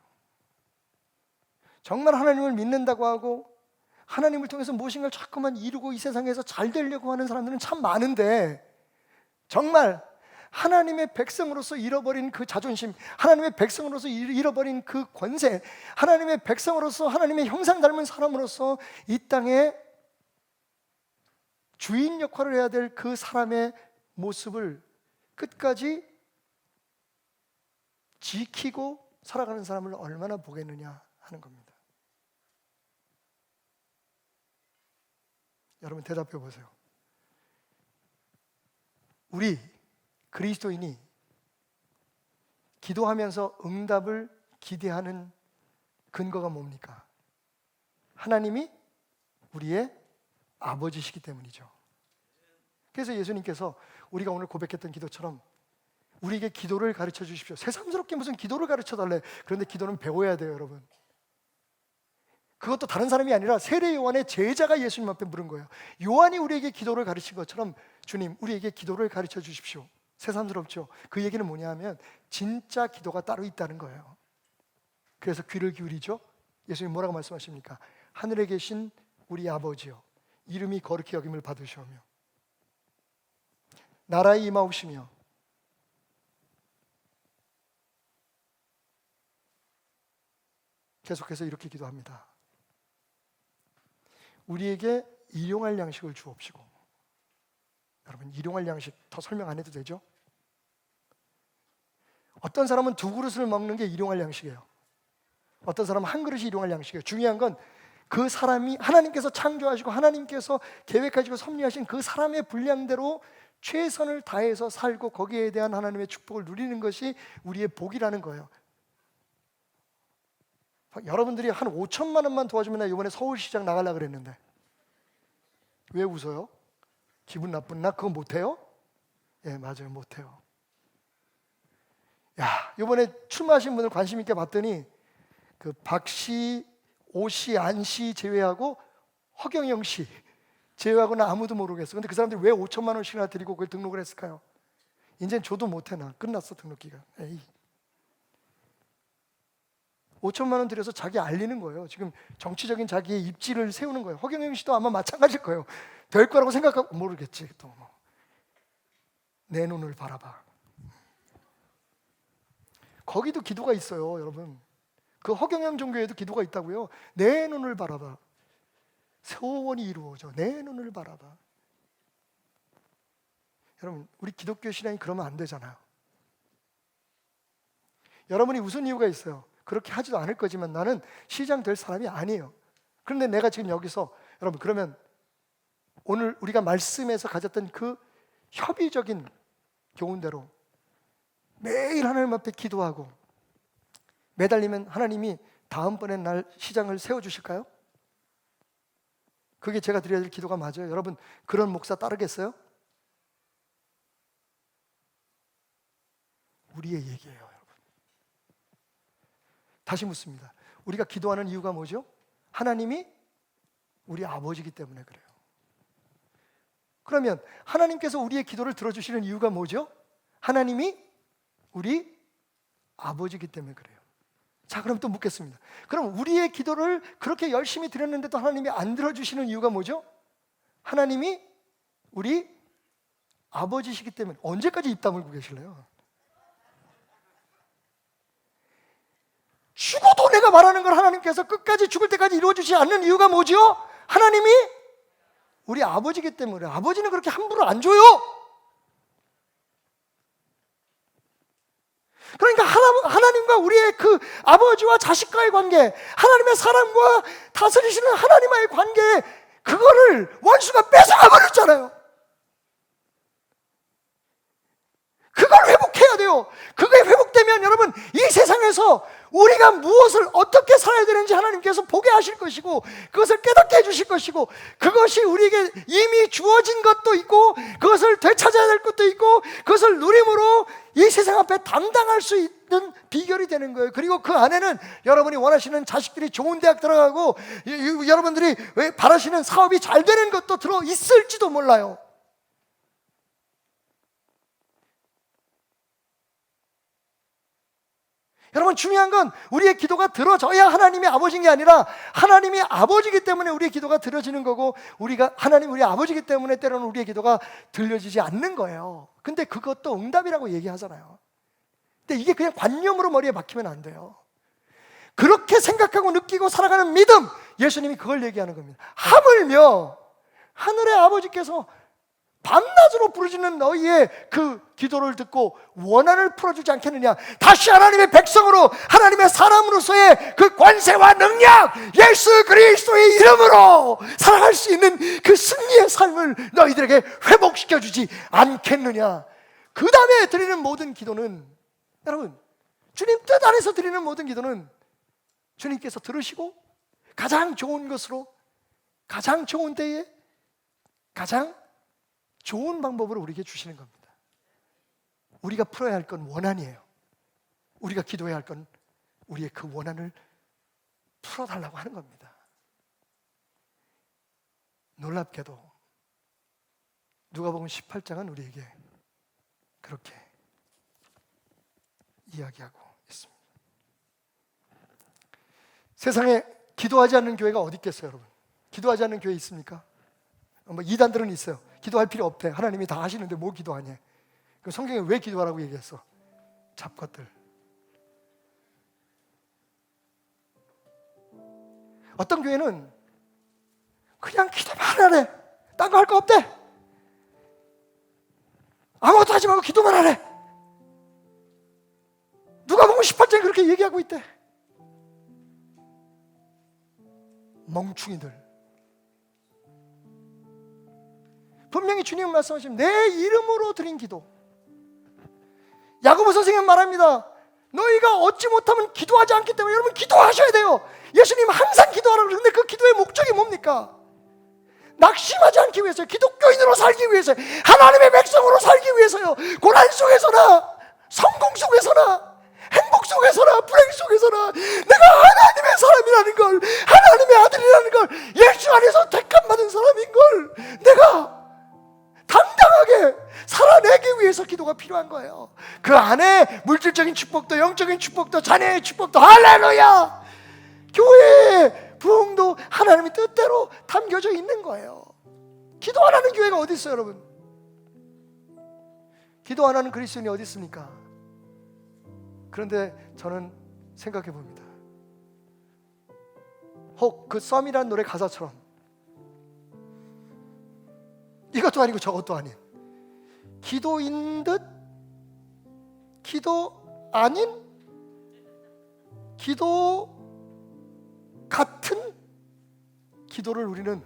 정말 하나님을 믿는다고 하고 하나님을 통해서 무엇인가를 자꾸만 이루고 이 세상에서 잘 되려고 하는 사람들은 참 많은데, 정말 하나님의 백성으로서 잃어버린 그 자존심, 하나님의 백성으로서 잃어버린 그 권세, 하나님의 백성으로서 하나님의 형상 닮은 사람으로서 이 땅에 주인 역할을 해야 될 그 사람의 모습을 끝까지 지키고 살아가는 사람을 얼마나 보겠느냐 하는 겁니다. 여러분 대답해 보세요. 우리 그리스도인이 기도하면서 응답을 기대하는 근거가 뭡니까? 하나님이 우리의 아버지시기 때문이죠. 그래서 예수님께서 우리가 오늘 고백했던 기도처럼 우리에게 기도를 가르쳐 주십시오. 새삼스럽게 무슨 기도를 가르쳐 달래. 그런데 기도는 배워야 돼요, 여러분. 그것도 다른 사람이 아니라 세례 요한의 제자가 예수님 앞에 물은 거예요. 요한이 우리에게 기도를 가르친 것처럼 주님, 우리에게 기도를 가르쳐 주십시오. 새삼스럽죠. 그 얘기는 뭐냐 하면 진짜 기도가 따로 있다는 거예요. 그래서 귀를 기울이죠. 예수님 뭐라고 말씀하십니까? 하늘에 계신 우리 아버지여, 이름이 거룩히 여김을 받으시오며 나라의 임하옵시며 계속해서 이렇게 기도합니다. 우리에게 일용할 양식을 주옵시고. 여러분, 일용할 양식 더 설명 안 해도 되죠? 어떤 사람은 2그릇을 먹는 게 일용할 양식이에요. 어떤 사람은 1그릇이 일용할 양식이에요. 중요한 건 그 사람이 하나님께서 창조하시고 하나님께서 계획하시고 섭리하신 그 사람의 분량대로 최선을 다해서 살고 거기에 대한 하나님의 축복을 누리는 것이 우리의 복이라는 거예요. 여러분들이 한 5천만 원만 도와주면 나 이번에 서울시장 나가려고 그랬는데 왜 웃어요? 기분 나쁜 나 그거 못해요? 예, 맞아요, 못해요. 야, 이번에 출마하신 분들 관심 있게 봤더니 그 박씨, 오씨, 안씨 제외하고 허경영 씨 제외하고는 아무도 모르겠어. 근데 그 사람들이 왜 5천만 원씩이나 드리고 그걸 등록을 했을까요? 이젠 줘도 못해. 나 끝났어, 등록 기간. 에이. 5천만 원 들여서 자기 알리는 거예요. 지금 정치적인 자기의 입지를 세우는 거예요. 허경영 씨도 아마 마찬가지일 거예요. 될 거라고 생각하고 모르겠지. 또 내 눈을 바라봐. 거기도 기도가 있어요, 여러분. 그 허경영 종교에도 기도가 있다고요. 내 눈을 바라봐. 소원이 이루어져. 내 눈을 바라봐. 여러분, 우리 기독교 신앙이 그러면 안 되잖아요. 여러분이 웃은 이유가 있어요. 그렇게 하지도 않을 거지만 나는 시장 될 사람이 아니에요. 그런데 내가 지금 여기서 여러분, 그러면 오늘 우리가 말씀에서 가졌던 그 협의적인 교훈대로 매일 하나님 앞에 기도하고 매달리면 하나님이 다음번에 날 시장을 세워주실까요? 그게 제가 드려야 될 기도가 맞아요. 여러분, 그런 목사 따르겠어요? 우리의 얘기예요, 여러분. 다시 묻습니다. 우리가 기도하는 이유가 뭐죠? 하나님이 우리 아버지이기 때문에 그래요. 그러면 하나님께서 우리의 기도를 들어주시는 이유가 뭐죠? 하나님이 우리 아버지이기 때문에 그래요. 자, 그럼 또 묻겠습니다. 그럼 우리의 기도를 그렇게 열심히 드렸는데도 하나님이 안 들어주시는 이유가 뭐죠? 하나님이 우리 아버지시기 때문에. 언제까지 입 다물고 계실래요? 죽어도 내가 말하는 걸 하나님께서 끝까지 죽을 때까지 이루어주지 않는 이유가 뭐죠? 하나님이 우리 아버지이기 때문에. 아버지는 그렇게 함부로 안 줘요. 그러니까 하나님과 우리의 그 아버지와 자식과의 관계, 하나님의 사람과 다스리시는 하나님과의 관계, 그거를 원수가 뺏어가 버렸잖아요. 그걸 회복해야 돼요. 그게 회복되면 여러분, 이 세상에서 우리가 무엇을 어떻게 살아야 되는지 하나님께서 보게 하실 것이고 그것을 깨닫게 해주실 것이고 그것이 우리에게 이미 주어진 것도 있고 그것을 되찾아야 될 것도 있고 그것을 누림으로 이 세상 앞에 담당할 수 있는 비결이 되는 거예요. 그리고 그 안에는 여러분이 원하시는 자식들이 좋은 대학 들어가고 여러분들이 바라시는 사업이 잘 되는 것도 들어 있을지도 몰라요. 여러분, 중요한 건 우리의 기도가 들어져야 하나님의 아버지인 게 아니라 하나님이 아버지이기 때문에 우리의 기도가 들어지는 거고 우리가 하나님 우리 아버지이기 때문에 때로는 우리의 기도가 들려지지 않는 거예요. 근데 그것도 응답이라고 얘기하잖아요. 근데 이게 그냥 관념으로 머리에 박히면 안 돼요. 그렇게 생각하고 느끼고 살아가는 믿음, 예수님이 그걸 얘기하는 겁니다. 하물며 하늘의 아버지께서 밤낮으로 부르짖는 너희의 그 기도를 듣고 원한을 풀어주지 않겠느냐. 다시 하나님의 백성으로, 하나님의 사람으로서의 그 권세와 능력, 예수 그리스도의 이름으로 살아갈 수 있는 그 승리의 삶을 너희들에게 회복시켜주지 않겠느냐. 그 다음에 드리는 모든 기도는, 여러분, 주님 뜻 안에서 드리는 모든 기도는 주님께서 들으시고 가장 좋은 것으로, 가장 좋은 때에 가장 좋은 방법으로 우리에게 주시는 겁니다. 우리가 풀어야 할 건 원한이에요. 우리가 기도해야 할 건 우리의 그 원한을 풀어달라고 하는 겁니다. 놀랍게도 누가복음 18장은 우리에게 그렇게 이야기하고 있습니다. 세상에 기도하지 않는 교회가 어디 있겠어요, 여러분? 기도하지 않는 교회 있습니까? 뭐 이단들은 있어요. 기도할 필요 없대. 하나님이 다 하시는데 뭐 기도하냐. 그럼 성경에 왜 기도하라고 얘기했어? 잡것들. 어떤 교회는 그냥 기도만 하래. 딴 거 할 거 없대. 아무것도 하지 말고 기도만 하래. 누가복음 18장에 그렇게 얘기하고 있대. 멍충이들. 분명히 주님은 말씀하시면 내 이름으로 드린 기도. 야고보 선생님 말합니다. 너희가 얻지 못하면 기도하지 않기 때문에 여러분 기도하셔야 돼요. 예수님 항상 기도하라고 그러는데 그 기도의 목적이 뭡니까? 낙심하지 않기 위해서요. 기독교인으로 살기 위해서요. 하나님의 백성으로 살기 위해서요. 고난 속에서나 성공 속에서나 행복 속에서나 불행 속에서나 내가 하나님의 사람이라는 걸, 하나님의 아들이라는 걸, 예수 안에서 택함받은 사람인 걸 내가 당당하게 살아내기 위해서 기도가 필요한 거예요. 그 안에 물질적인 축복도, 영적인 축복도, 자녀의 축복도, 할렐루야! 교회의 부흥도 하나님의 뜻대로 담겨져 있는 거예요. 기도 안 하는 교회가 어디 있어요, 여러분? 기도 안 하는 그리스도인이 어디 있습니까? 그런데 저는 생각해 봅니다. 혹 그 썸이라는 노래 가사처럼 이것도 아니고 저것도 아닌, 기도인 듯 기도 아닌 기도 같은 기도를 우리는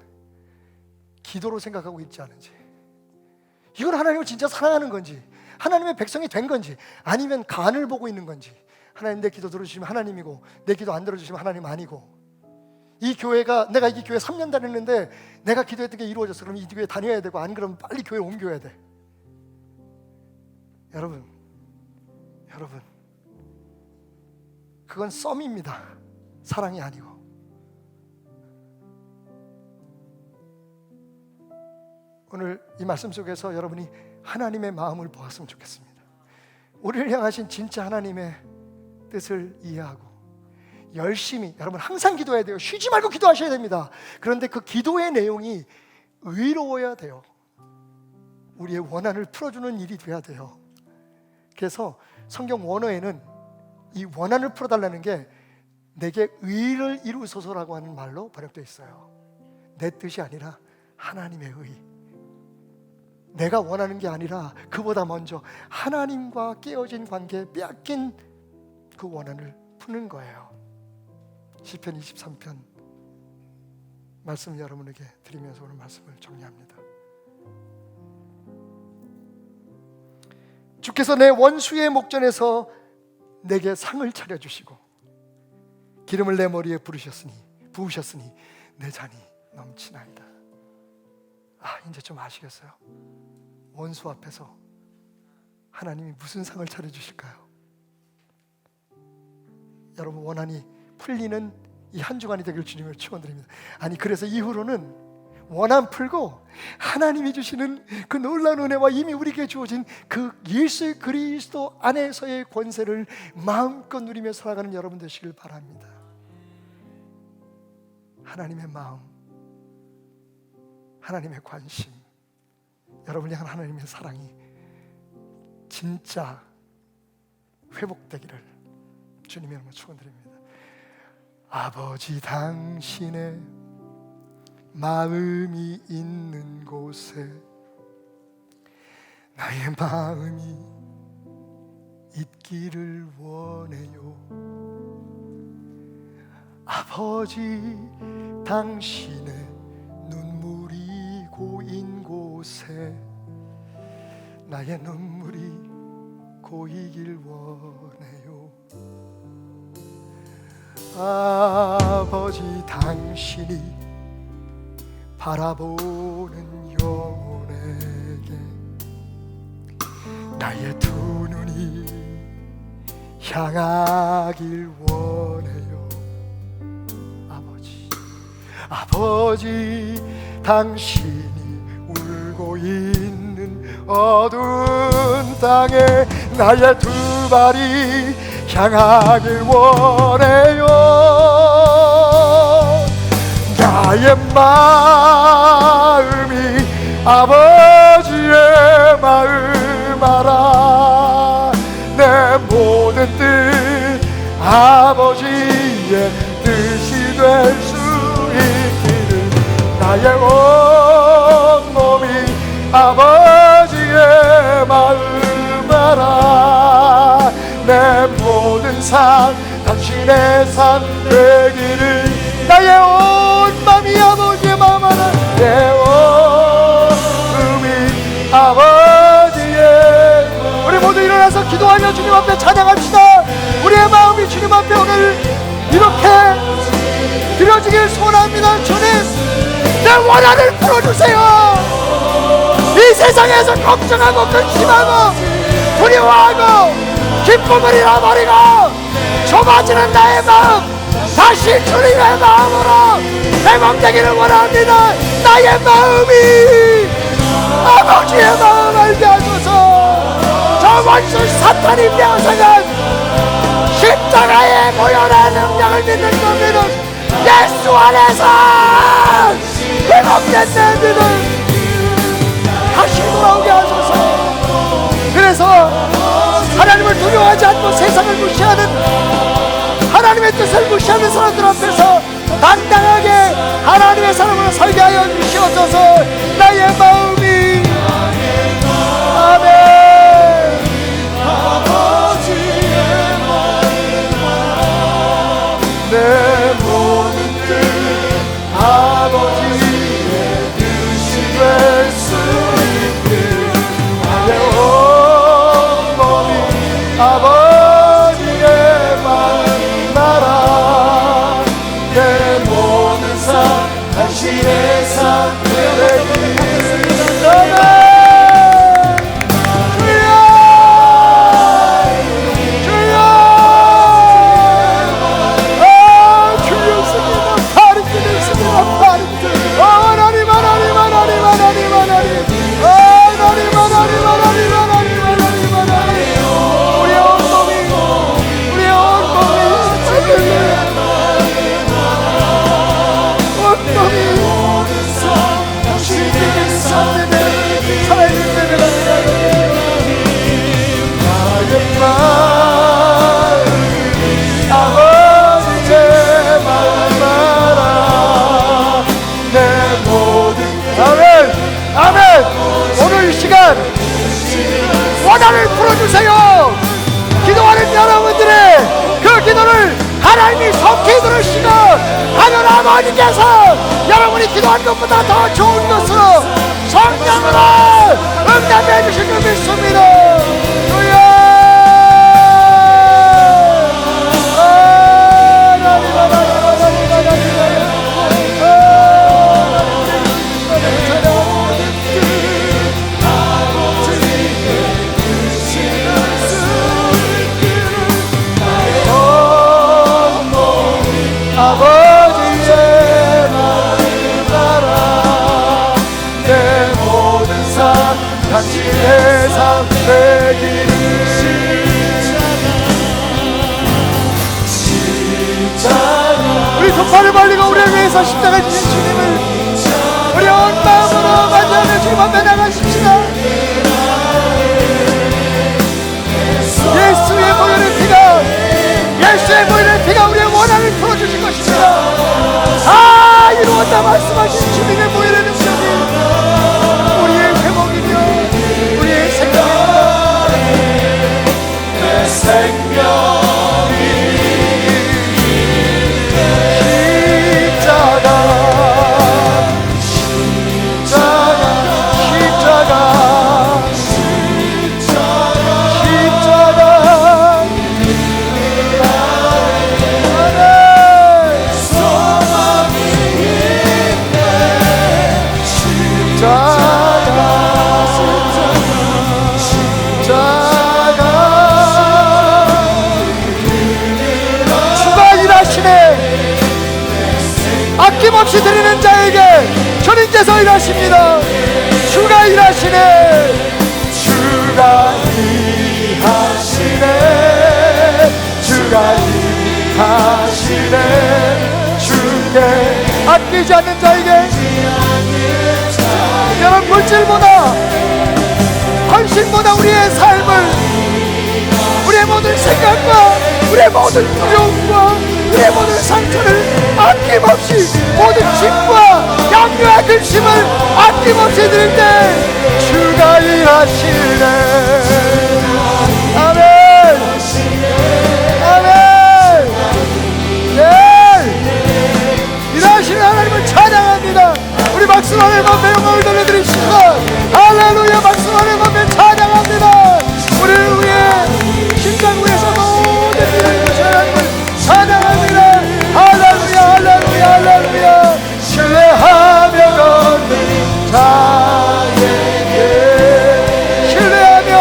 기도로 생각하고 있지 않은지, 이건 하나님을 진짜 사랑하는 건지, 하나님의 백성이 된 건지, 아니면 간을 보고 있는 건지, 하나님 내 기도 들어주시면 하나님이고 내 기도 안 들어주시면 하나님 아니고, 이 교회가, 내가 이 교회 3년 다녔는데 내가 기도했던 게 이루어졌어. 그럼 이 교회 다녀야 되고, 안 그러면 빨리 교회 옮겨야 돼. 여러분 그건 썸입니다. 사랑이 아니고. 오늘 이 말씀 속에서 여러분이 하나님의 마음을 보았으면 좋겠습니다. 우리를 향하신 진짜 하나님의 뜻을 이해하고 열심히, 여러분 항상 기도해야 돼요. 쉬지 말고 기도하셔야 됩니다. 그런데 그 기도의 내용이 의로워야 돼요. 우리의 원한을 풀어주는 일이 돼야 돼요. 그래서 성경 원어에는 이 원한을 풀어달라는 게 내게 의를 이루소서라고 하는 말로 번역되어 있어요. 내 뜻이 아니라 하나님의 의. 내가 원하는 게 아니라 그보다 먼저 하나님과 깨어진 관계에 빼앗긴 그 원한을 푸는 거예요. 시편 23편 말씀 여러분에게 드리면서 오늘 말씀을 정리합니다. 주께서 내 원수의 목전에서 내게 상을 차려주시고 기름을 내 머리에 부으셨으니 내 잔이 넘치나이다. 이제 좀 아시겠어요? 원수 앞에서 하나님이 무슨 상을 차려주실까요? 여러분 원한이 풀리는 이 한 주간이 되길 주님을 축원드립니다. 그래서 이후로는 원한 풀고 하나님이 주시는 그 놀라운 은혜와 이미 우리에게 주어진 그 예수 그리스도 안에서의 권세를 마음껏 누리며 살아가는 여러분 되시길 바랍니다. 하나님의 마음, 하나님의 관심, 여러분이 향한 하나님의 사랑이 진짜 회복되기를 주님의 이름으로 축원드립니다. 아버지, 당신의 마음이 있는 곳에 나의 마음이 있기를 원해요. 아버지, 당신의 눈물이 고인 곳에 나의 눈물이 고이길 원해요. 아버지, 당신이 바라보는 영혼에게 나의 두 눈이 향하길 원해요. 아버지, 당신이 울고 있는 어두운 땅에 나의 두 발이 향하길 원해요. 나의 마음이 아버지의 마음 알아. 내 모든 뜻 아버지의 뜻이 될 수 있기를. 나의 온몸이 아버지의 마음 알아. 내 모든 삶 당신의 삶 되기를. 나의 온 마음이 아버지의 마음 알아. 내 온몸이 아버지의. 우리 모두 일어나서 기도하며 주님 앞에 찬양합시다. 우리의 마음이 주님 앞에 오늘 이렇게 드려지길 소원합니다. 주님, 내 원한을 풀어주세요. 이 세상에서 걱정하고 근심하고 두려워하고 기쁨을 잃어버리고 좁아지는 나의 마음 다시 주님의 마음으로 회복되기를 원합니다. 나의 마음이 아버지의 마음 알게 하소서. 저 원수 사탄이 명성한 십자가의 모욕의 능력을 믿는 겁니다. 예수 안에서 회복된 내 믿음 다시 돌아오게 하소서. 그래서 하나님을 두려워하지 않고 세상을 무시하는, 하나님의 뜻을 무시하는 사람들 앞에서 당당하게 하나님의 사람으로 살게 하여 주시옵소서. 나의 마음이 아멘. 내 모든 뜻 아버지의 뜻이 될 수 있길. 나의 온몸이 아버지의 마음 알아. 내 모든 삶 당신의 삶 되기를. 원한을 풀어주세요. 기도하는 여러분들의 그 기도를 하나님이 속히 들으시고 하늘 아버지께서 여러분이 기도한 것보다 더 좋은 것으로 성령으로 응답해 주실 줄 믿습니다. 아버지의 마음 알아. 내 모든 삶 당신의 삶 되기를. 우리 두 팔을 벌리고 우리를 위해서 십자가 지신 주님을 우리 온 마음으로 맞이하며 주님 앞에 나가십시다. 예수의 보혈의 피가, 예수의 보혈의 피가 우리의 원한을 풀어주실 것입니다. 이루었다 말씀하신 주님의 보혈의 능력이 우리의 회복이며 우리의 생명 아낌없이 드리는 자에게 주님께서 일하십니다. 주가 일하시네. 주가 일하시네. 주가 일하시네. 주께 아끼지 않는 자에게, 여러분 물질보다 헌신보다 우리의 삶을, 우리의 모든 생각과 우리의 모든 두려움과 우리의 모든 상처를 아낌없이, 모든 짐과 양료와 근심을 아낌없이 드릴 때 주가 일하시네. 아멘. 아멘. 네. 일하시는 하나님을 찬양합니다. 우리 박수로 하나님 앞에 영광을 돌려드립시다. 할렐루야. 박수로 하나님 앞에 찬양합니다. 우리를 위해 심장 위에서 모든 일을 주신 하나님을 찬양합니다. 할렐루야. 할렐루야. 할렐루야. 신뢰하며 걷는 자에게, 신뢰하며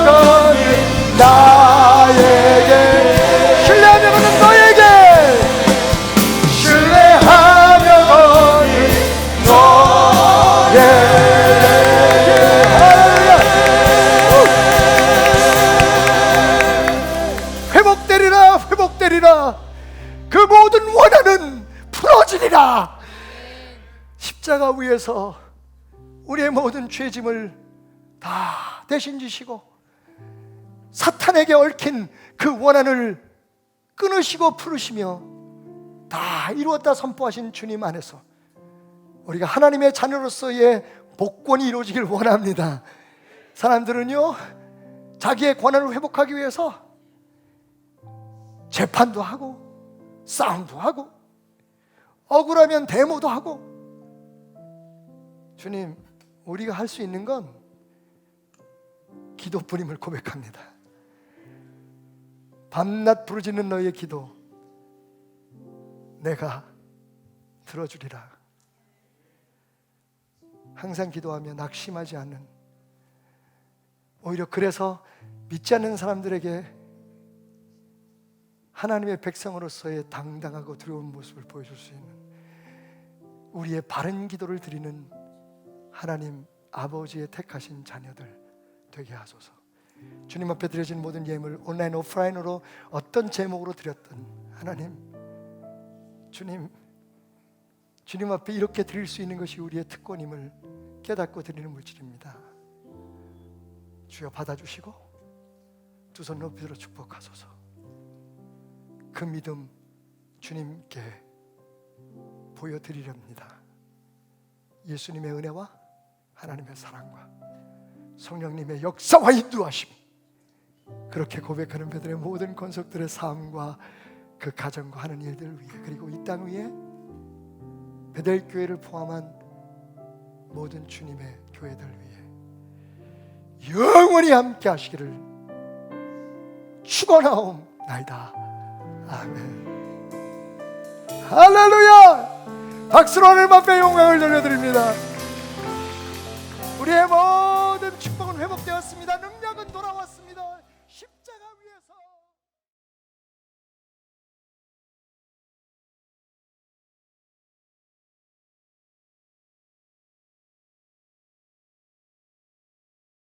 걷는 나에게, 신뢰하며 걷는 너에게, 신뢰하며 걷는 너에게. 회복되리라. 회복되리라. 그 모든 원한은 풀어지리라. 십자가 위에서 우리의 모든 죄짐을 다 대신 지시고 사탄에게 얽힌 그 원한을 끊으시고 풀으시며 다 이루었다 선포하신 주님 안에서 우리가 하나님의 자녀로서의 복권이 이루어지길 원합니다. 사람들은요, 자기의 권한을 회복하기 위해서 재판도 하고 싸움도 하고 억울하면 데모도 하고. 주님, 우리가 할 수 있는 건 기도뿐임을 고백합니다. 밤낮 부르짖는 너희의 기도 내가 들어주리라. 항상 기도하며 낙심하지 않는, 오히려 그래서 믿지 않는 사람들에게 하나님의 백성으로서의 당당하고 두려운 모습을 보여줄 수 있는 우리의 바른 기도를 드리는 하나님 아버지의 택하신 자녀들 되게 하소서. 주님 앞에 드려진 모든 예물, 온라인 오프라인으로 어떤 제목으로 드렸든 하나님, 주님 앞에 이렇게 드릴 수 있는 것이 우리의 특권임을 깨닫고 드리는 물질입니다. 주여 받아주시고 두 손 높이 들어 축복하소서. 그 믿음 주님께 보여드리렵니다. 예수님의 은혜와 하나님의 사랑과 성령님의 역사와 인도하심, 그렇게 고백하는 배들의 모든 권속들의 삶과 그 가정과 하는 일들을 위해, 그리고 이 땅 위에 베델교회를 포함한 모든 주님의 교회들 위해 영원히 함께 하시기를 축원하옵나이다. 아멘. 할렐루야. 박수로 하나님 앞에 영광을 돌려드립니다. 우리의 모든 축복은 회복되었습니다. 능력은 돌아왔습니다. 십자가